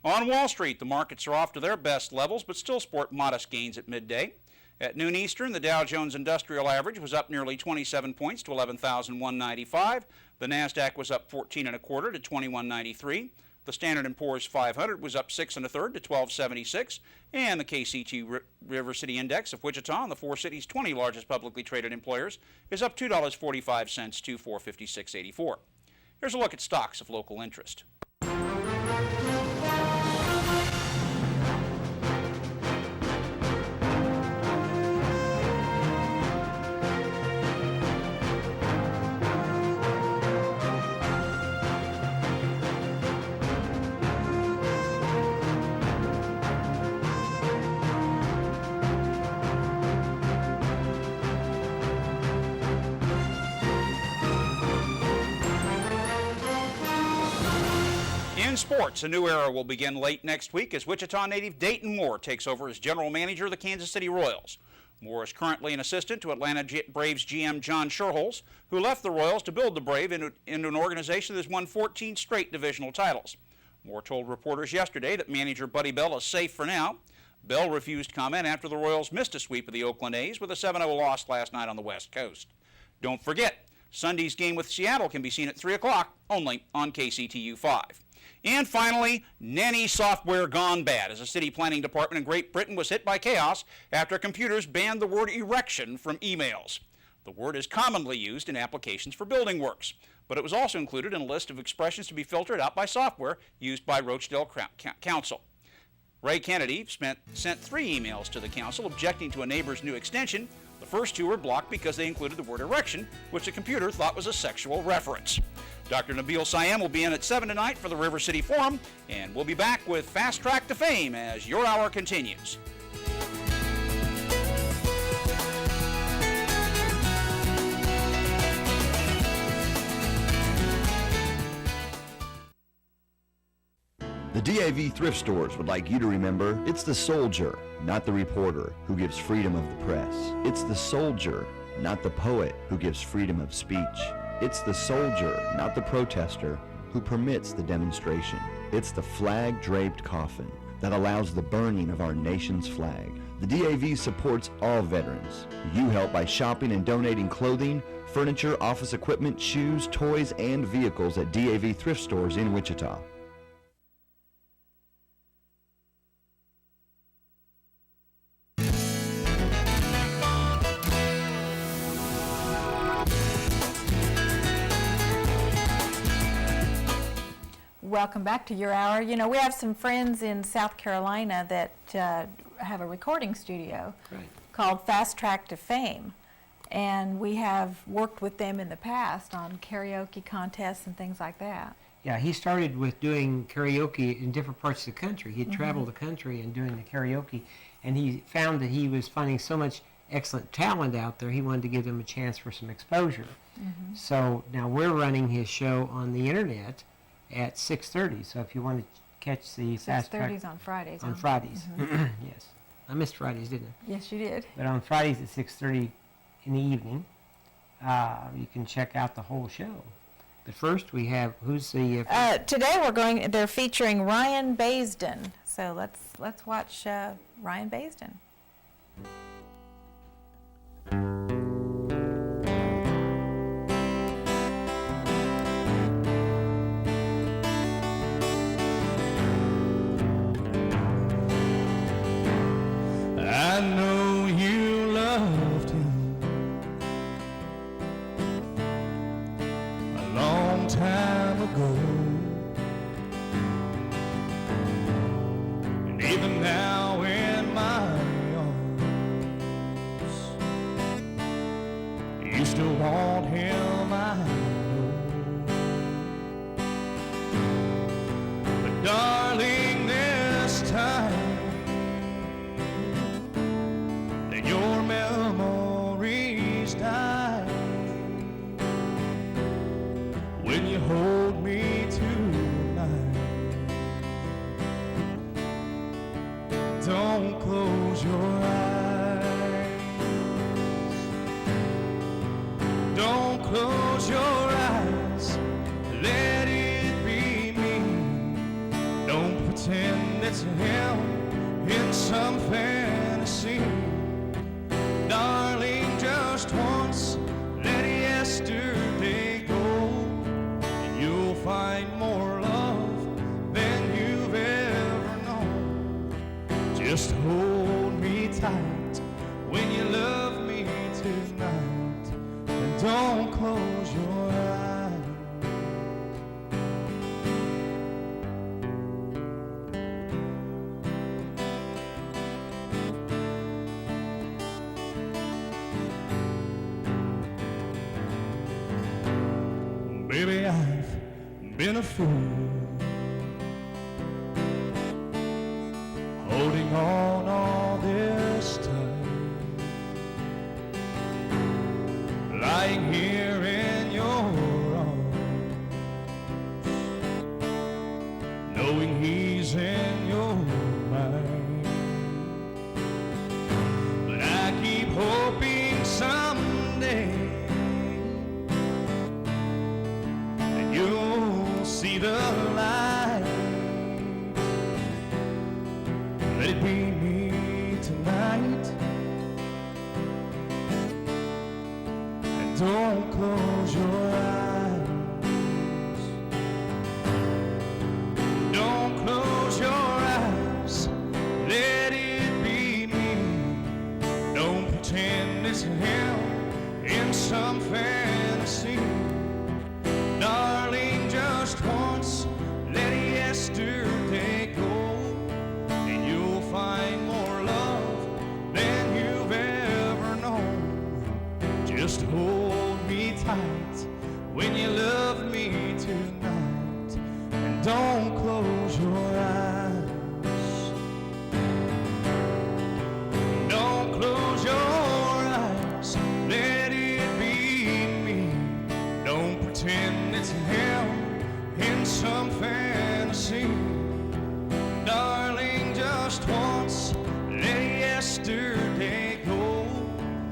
Speaker 8: On Wall Street, the markets are off to their best levels, but still sport modest gains at midday. At noon Eastern, the Dow Jones Industrial Average was up nearly 27 points to 11,195. The NASDAQ was up 14 1/4 to 2193. The Standard & Poor's 500 was up 6 1/3 to 1276. And the KCTU River City Index of Wichita and the 4 cities' 20 largest publicly traded employers is up $2.45 to $456.84. Here's a look at stocks of local interest. In sports, a new era will begin late next week as Wichita native Dayton Moore takes over as general manager of the Kansas City Royals. Moore is currently an assistant to Atlanta Braves GM John Schuerholz, who left the Royals to build the Brave into an organization that has won 14 straight divisional titles. Moore told reporters yesterday that manager Buddy Bell is safe for now. Bell refused comment after the Royals missed a sweep of the Oakland A's with a 7-0 loss last night on the West Coast. Don't forget, Sunday's game with Seattle can be seen at 3 o'clock only on KCTU5. And finally, nanny software gone bad as a city planning department in Great Britain was hit by chaos after computers banned the word erection from emails. The word is commonly used in applications for building works, but it was also included in a list of expressions to be filtered out by software used by Rochdale Council. Ray Kennedy sent 3 emails to the council objecting to a neighbor's new extension. The first 2 were blocked because they included the word erection, which the computer thought was a sexual reference. Dr. Nabil Sayem will be in at 7 tonight for the River City Forum, and we'll be back with Fast Track to Fame as your hour continues.
Speaker 2: The DAV thrift stores would like you to remember it's the soldier, not the reporter, who gives freedom of the press. It's the soldier, not the poet, who gives freedom of speech. It's the soldier, not the protester, who permits the demonstration. It's the flag-draped coffin that allows the burning of our nation's flag. The DAV supports all veterans. You help by shopping and donating clothing, furniture, office equipment, shoes, toys, and vehicles at DAV thrift stores in Wichita.
Speaker 6: Welcome back to your hour. You know, we have some friends in South Carolina that have a recording studio called Fast Track to Fame. And we have worked with them in the past on karaoke contests and things like that.
Speaker 7: Yeah, he started with doing karaoke in different parts of the country. He'd traveled the country and doing the karaoke, and he found that he was finding so much excellent talent out there, he wanted to give them a chance for some exposure. So now we're running his show on the internet at 6:30. So if you want to catch the Fast Track...
Speaker 6: 6:30's on Fridays.
Speaker 7: On Fridays, yes. I missed Fridays, didn't I?
Speaker 6: Yes, you did.
Speaker 7: But on Fridays at 6:30 in the evening, you can check out the whole show. But first we have, who's the...
Speaker 6: Today they're featuring Ryan Baisden. So let's watch Ryan Baisden.
Speaker 13: I know you loved him a long time ago, and even now in my arms, you still want him, I know. But darling, this time your memories die when you hold me tonight. Don't close your eyes. Don't close your eyes. Let it be me. Don't pretend it's him in some fantasy. Darling, just once, let yesterday go, and you'll find more love than you've ever known. Just hold me tight when you love me tonight, and don't close your eyes. Maybe I've been a fool, holding on all this time, lying here in your arms, knowing he's in your mind. But I keep hoping someday that you'll see the light. Let it be me tonight, and don't close your eyes. Don't close your eyes. Let it be me. Don't pretend it's him in some fantasy. Darling, just once, let yesterday go, and you'll find more love than you've ever known. Just hold me tight when you love me tonight, and don't close your eyes. Don't close your eyes, let it be me. Don't pretend it's him in some fantasy. Darling, just once, let yesterday go,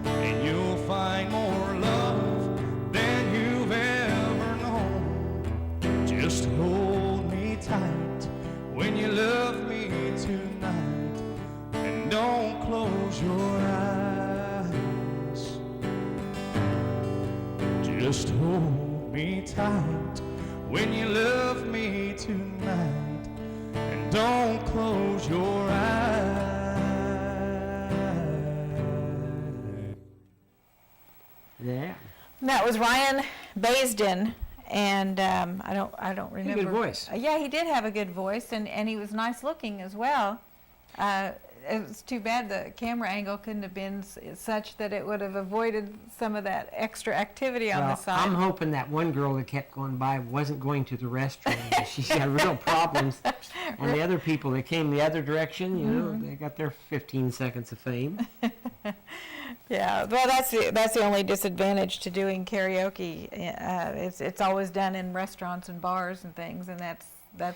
Speaker 13: and you'll find more love than you've ever known. Just hold me tight when you love me tonight, and don't close your eyes. Just hold me tight when you love me tonight, and don't close your eyes.
Speaker 7: Yeah.
Speaker 6: That was Ryan Baisden, and I don't remember.
Speaker 7: He had a good voice.
Speaker 6: Yeah, he did have a good voice, and he was nice looking as well. It was too bad the camera angle couldn't have been such that it would have avoided some of that extra activity on the side.
Speaker 7: I'm hoping that one girl that kept going by wasn't going to the restroom. She's got real problems. And the other people that came the other direction, you know, they got their 15 seconds of fame.
Speaker 6: Yeah, well, that's the only disadvantage to doing karaoke. It's always done in restaurants and bars and things, and that's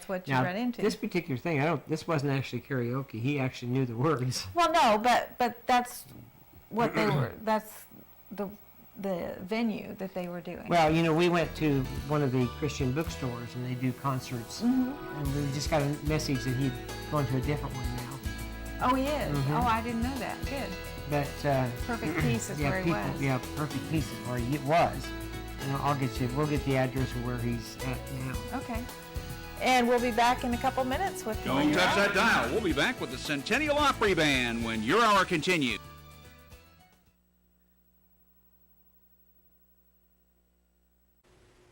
Speaker 6: what you run into.
Speaker 7: This particular thing, this wasn't actually karaoke. He actually knew the words.
Speaker 6: Well, no, but that's what they were. That's the venue that they were doing.
Speaker 7: Well, you know, we went to one of the Christian bookstores, and they do concerts. And we just got a message that he'd gone to a different one now.
Speaker 6: Oh, he is. Oh, I didn't know that. Good.
Speaker 7: But
Speaker 6: Perfect Peace is where he was.
Speaker 7: Yeah, Perfect Peace is where he was. And we'll get the address of where he's at now.
Speaker 6: Okay. And we'll be back in a couple minutes with
Speaker 8: Don't touch that dial. We'll be back with the Centennial Opry Band when your hour continues.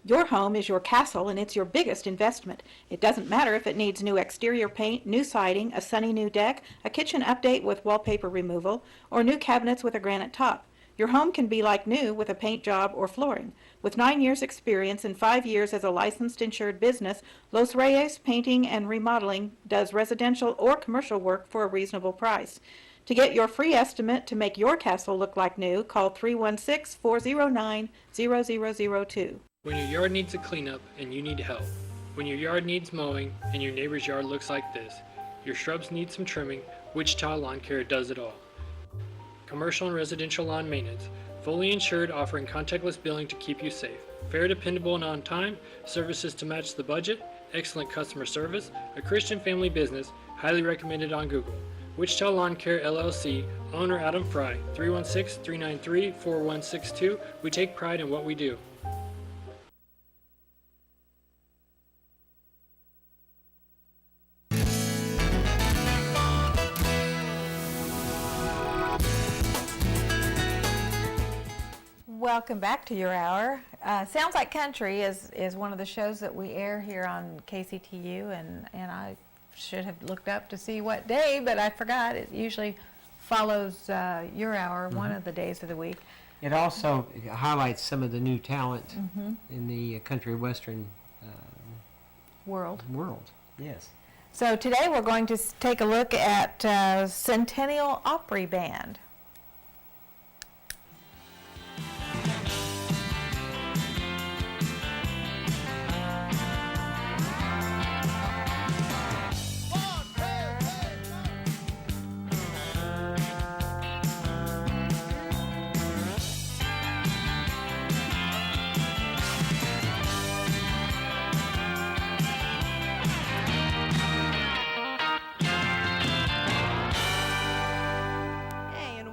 Speaker 3: Your home is your castle, and it's your biggest investment. It doesn't matter if it needs new exterior paint, new siding, a sunny new deck, a kitchen update with wallpaper removal, or new cabinets with a granite top. Your home can be like new with a paint job or flooring. With 9 years experience and 5 years as a licensed insured business, Los Reyes Painting and Remodeling does residential or commercial work for a reasonable price. To get your free estimate to make your castle look like new, call 316-409-0002.
Speaker 4: When your yard needs a cleanup and you need help. When your yard needs mowing and your neighbor's yard looks like this. Your shrubs need some trimming, Wichita Lawn Care does it all. Commercial and residential lawn maintenance. Fully insured, offering contactless billing to keep you safe. Fair, dependable, and on time. Services to match the budget. Excellent customer service. A Christian family business. Highly recommended on Google. Wichita Lawn Care LLC. Owner Adam Fry. 316-393-4162. We take pride in what we do.
Speaker 6: Welcome back to your hour. Sounds Like Country is one of the shows that we air here on KCTU, and I should have looked up to see what day, but I forgot. It usually follows your hour, one of the days of the week.
Speaker 7: It also highlights some of the new talent
Speaker 6: Mhm.
Speaker 7: in the country western
Speaker 6: World.
Speaker 7: Yes.
Speaker 6: So today we're going to take a look at Centennial Opry Band.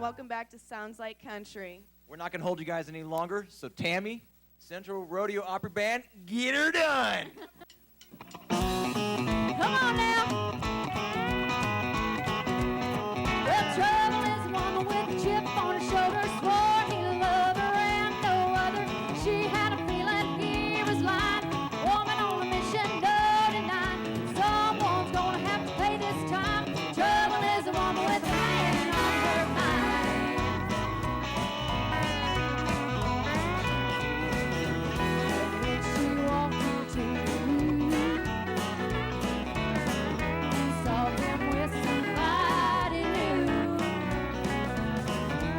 Speaker 5: Welcome back to Sounds Like Country.
Speaker 9: We're not going to hold you guys any longer, so Tammy, Central Rodeo Opera Band, get her done!
Speaker 1: Come on now. Well, trouble is a woman with a chip on her shoulder, swore he'd love her and no other. She had a feeling he was lying. Woman on a mission, no denying. Someone's gonna have to pay this time. Trouble is a woman with a man on her mind. When she walked into the room, saw him with somebody new.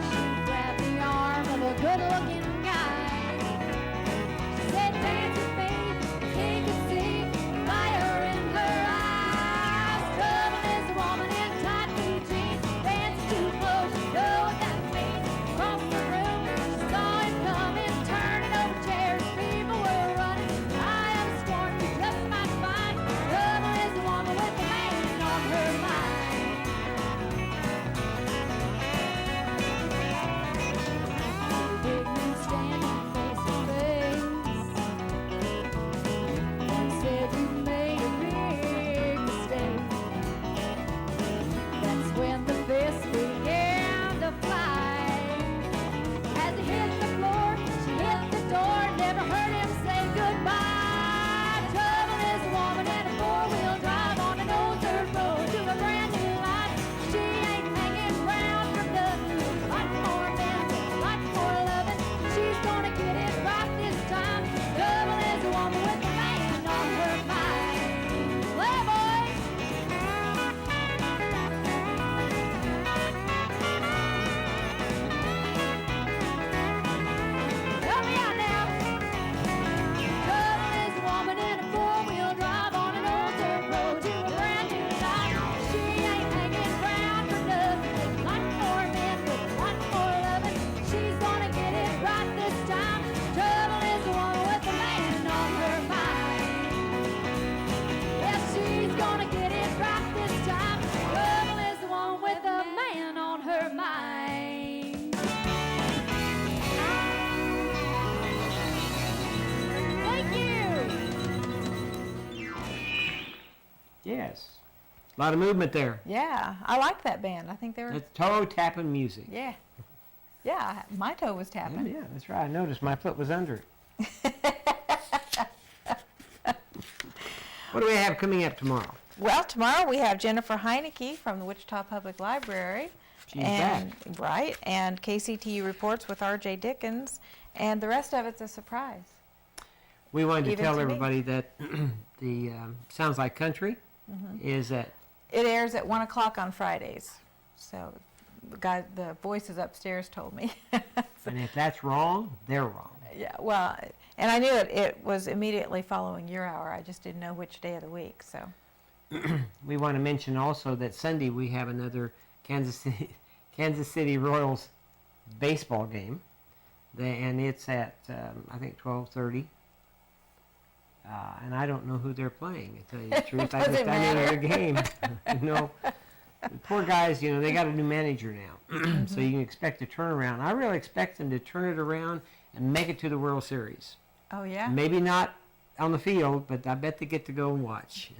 Speaker 1: She grabbed the arm of a good-looking guy. She said, dance with me. He could see fire in her eyes. Trouble is a woman in tight blue jeans, dancing too close. You know what that means. Across the room, she saw him coming, turning over chairs. People were running. I am scorned. You just might find. Trouble is a woman with a man on her mind. Big man standing face to face. One said you made a big mistake. That's when the fist began to fly. As he hit the floor, she hit the door. Never heard him say goodbye. Trouble is a woman in a four-wheel drive on an old dirt road to a brand new life. She ain't hanging round for nothing. Lot more men, lot more loving. She's gonna get it right this time. Trouble is a woman with a man on her mind. Play, boys! Help me out now. Trouble is a woman in a four-wheel drive on an old dirt road to a brand new life. She ain't hanging round for nothing. Lot more men with lot more loving. She's gonna get it right this time. Trouble is a woman with a man on her mind. Yes, she's gonna get it right this time. Trouble is the one with a man on her mind. Thank you.
Speaker 7: Yes. A lot of movement there.
Speaker 6: Yeah, I like that band. I think they were.
Speaker 7: It's toe tapping music.
Speaker 6: Yeah. Yeah, my toe was tapping.
Speaker 7: Yeah, that's right. I noticed my foot was under it. What do we have coming up tomorrow?
Speaker 6: Well, tomorrow we have Jennifer Heineke from the Wichita Public Library.
Speaker 7: She's
Speaker 6: and, right, and KCTU Reports with R.J. Dickens, and the rest of it's a surprise.
Speaker 7: We wanted to
Speaker 6: Even
Speaker 7: tell
Speaker 6: to me.
Speaker 7: everybody that the Sounds Like Country is at
Speaker 6: It airs at 1 o'clock on Fridays. So the voices upstairs told me.
Speaker 7: and if that's wrong, they're wrong.
Speaker 6: Yeah, well, and I knew it was immediately following your hour. I just didn't know which day of the week, so.
Speaker 7: We want to mention also that Sunday we have another Kansas City Royals baseball game, and it's at I think 12:30. And I don't know who they're playing. To tell you the truth, I just I know their game. The poor guys, they got a new manager now, so you can expect a turnaround. I really expect them to turn it around and make it to the World Series.
Speaker 6: Oh yeah.
Speaker 7: Maybe not on the field, but I bet they get to go and watch.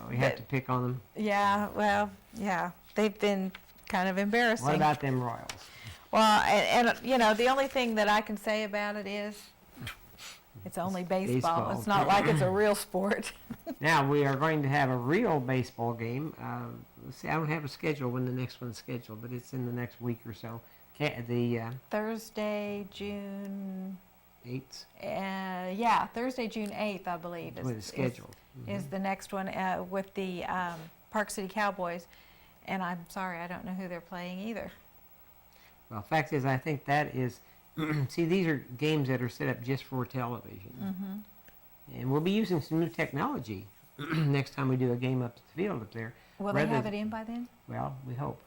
Speaker 7: We have to pick on them.
Speaker 6: Yeah, well, yeah, they've been kind of embarrassing.
Speaker 7: What about them Royals?
Speaker 6: Well, and the only thing that I can say about it is it's only baseball. It's not like it's a real sport.
Speaker 7: Now, we are going to have a real baseball game. let's see, I don't have a schedule when the next one's scheduled, but it's in the next week or so.
Speaker 6: Thursday, June
Speaker 7: 8th?
Speaker 6: Yeah, Thursday, June 8th, I believe.
Speaker 7: When it's scheduled.
Speaker 6: Is the next one with the Park City Cowboys. And I'm sorry, I don't know who they're playing either.
Speaker 7: Well, fact is, I think that is, see, these are games that are set up just for television. And we'll be using some new technology next time we do a game up the field up there.
Speaker 6: Will they have it in by then?
Speaker 7: Well, we hope.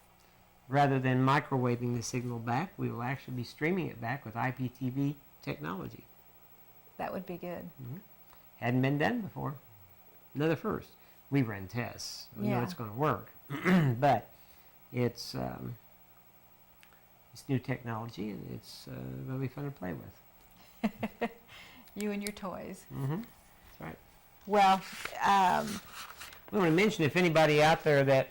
Speaker 7: Rather than microwaving the signal back, we will actually be streaming it back with IPTV technology.
Speaker 6: That would be good.
Speaker 7: Hadn't been done before. Another first. We ran tests. We know it's going to work. But it's new technology, and it's going to be fun to play with.
Speaker 6: You and your toys.
Speaker 7: That's right.
Speaker 6: Well,
Speaker 7: we want to mention, if anybody out there that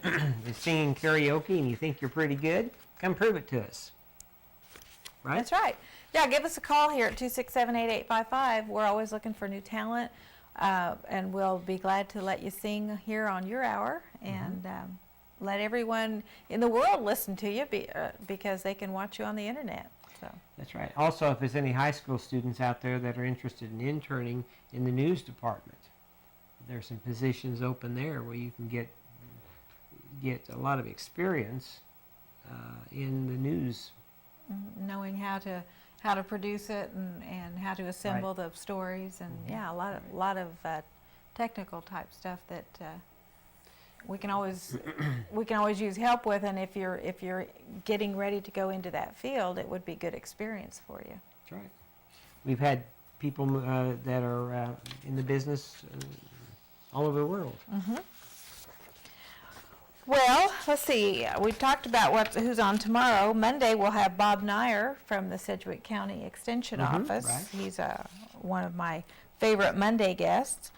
Speaker 7: is singing karaoke and you think you're pretty good, come prove it to us. Right?
Speaker 6: That's right. Yeah, give us a call here at 267-8855. We're always looking for new talent, and we'll be glad to let you sing here on your hour, and let everyone in the world listen to you because they can watch you on the internet. So.
Speaker 7: That's right. Also, if there's any high school students out there that are interested in interning in the news department, there's some positions open there where you can get a lot of experience in the news.
Speaker 6: Knowing how to produce it and how to assemble the stories, and a lot of technical type stuff that we can always use help with. And if you're getting ready to go into that field, it would be good experience for you.
Speaker 7: That's right. We've had people that are in the business all over the world.
Speaker 6: Well, let's see. We talked about who's on tomorrow. Monday we'll have Bob Nyer from the Sedgwick County Extension Office.
Speaker 7: Right.
Speaker 6: He's one of my favorite Monday guests.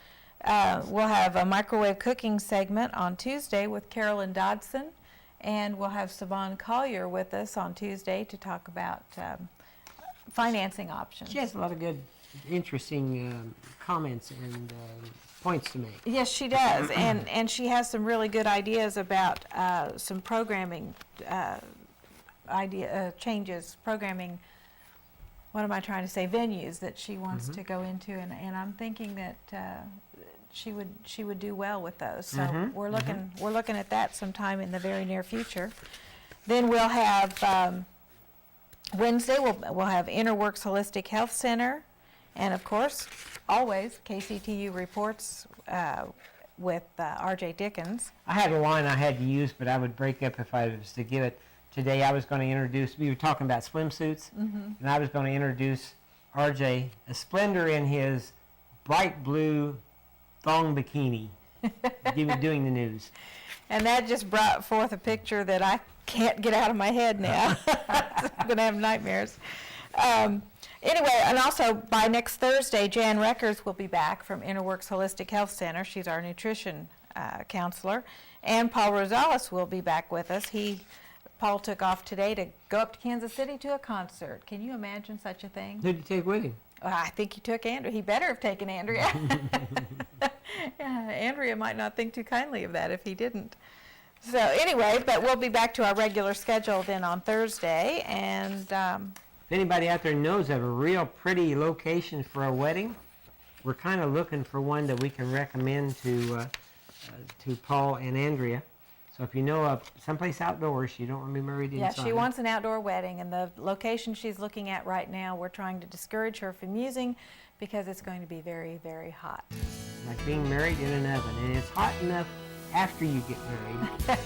Speaker 6: We'll have a microwave cooking segment on Tuesday with Carolyn Dodson, and we'll have Savon Collier with us on Tuesday to talk about financing options.
Speaker 7: She has a lot of good, interesting comments and points to make.
Speaker 6: Yes, she does, and she has some really good ideas about some programming changes, programming. What am I trying to say? Venues that she wants to go into, and I'm thinking that she would do well with those. So we're looking at that sometime in the very near future. Then we'll have Wednesday. We'll have Interworks Holistic Health Center. And of course, always KCTU reports with R.J. Dickens.
Speaker 7: I had a line I had to use, but I would break up if I was to give it. Today I was going to introduce, we were talking about swimsuits, and I was going to introduce R.J. a Splendor in his bright blue thong bikini, doing the news.
Speaker 6: And that just brought forth a picture that I can't get out of my head now. I'm going to have nightmares. Anyway, and also by next Thursday, Jan Reckers will be back from Interworks Holistic Health Center. She's our nutrition counselor. And Paul Rosales will be back with us. Paul took off today to go up to Kansas City to a concert. Can you imagine such a thing?
Speaker 7: Who did you take with him?
Speaker 6: I think he took Andrea. He better have taken Andrea. Andrea might not think too kindly of that if he didn't. So anyway, but we'll be back to our regular schedule then on Thursday. And
Speaker 7: if anybody out there knows of a real pretty location for a wedding, we're kind of looking for one that we can recommend to Paul and Andrea. So if you know of someplace outdoors, you don't want to be married inside.
Speaker 6: Yeah, she wants an outdoor wedding, and the location she's looking at right now, we're trying to discourage her from using because it's going to be very, very hot.
Speaker 7: Like being married in an oven, and it's hot enough after you get married.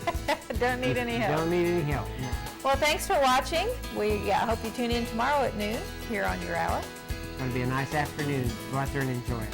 Speaker 6: Don't need any help.
Speaker 7: Don't need any help. No.
Speaker 6: Well, thanks for watching. We hope you tune in tomorrow at noon here on Your Hour.
Speaker 7: It's going to be a nice afternoon. Go out there and enjoy it.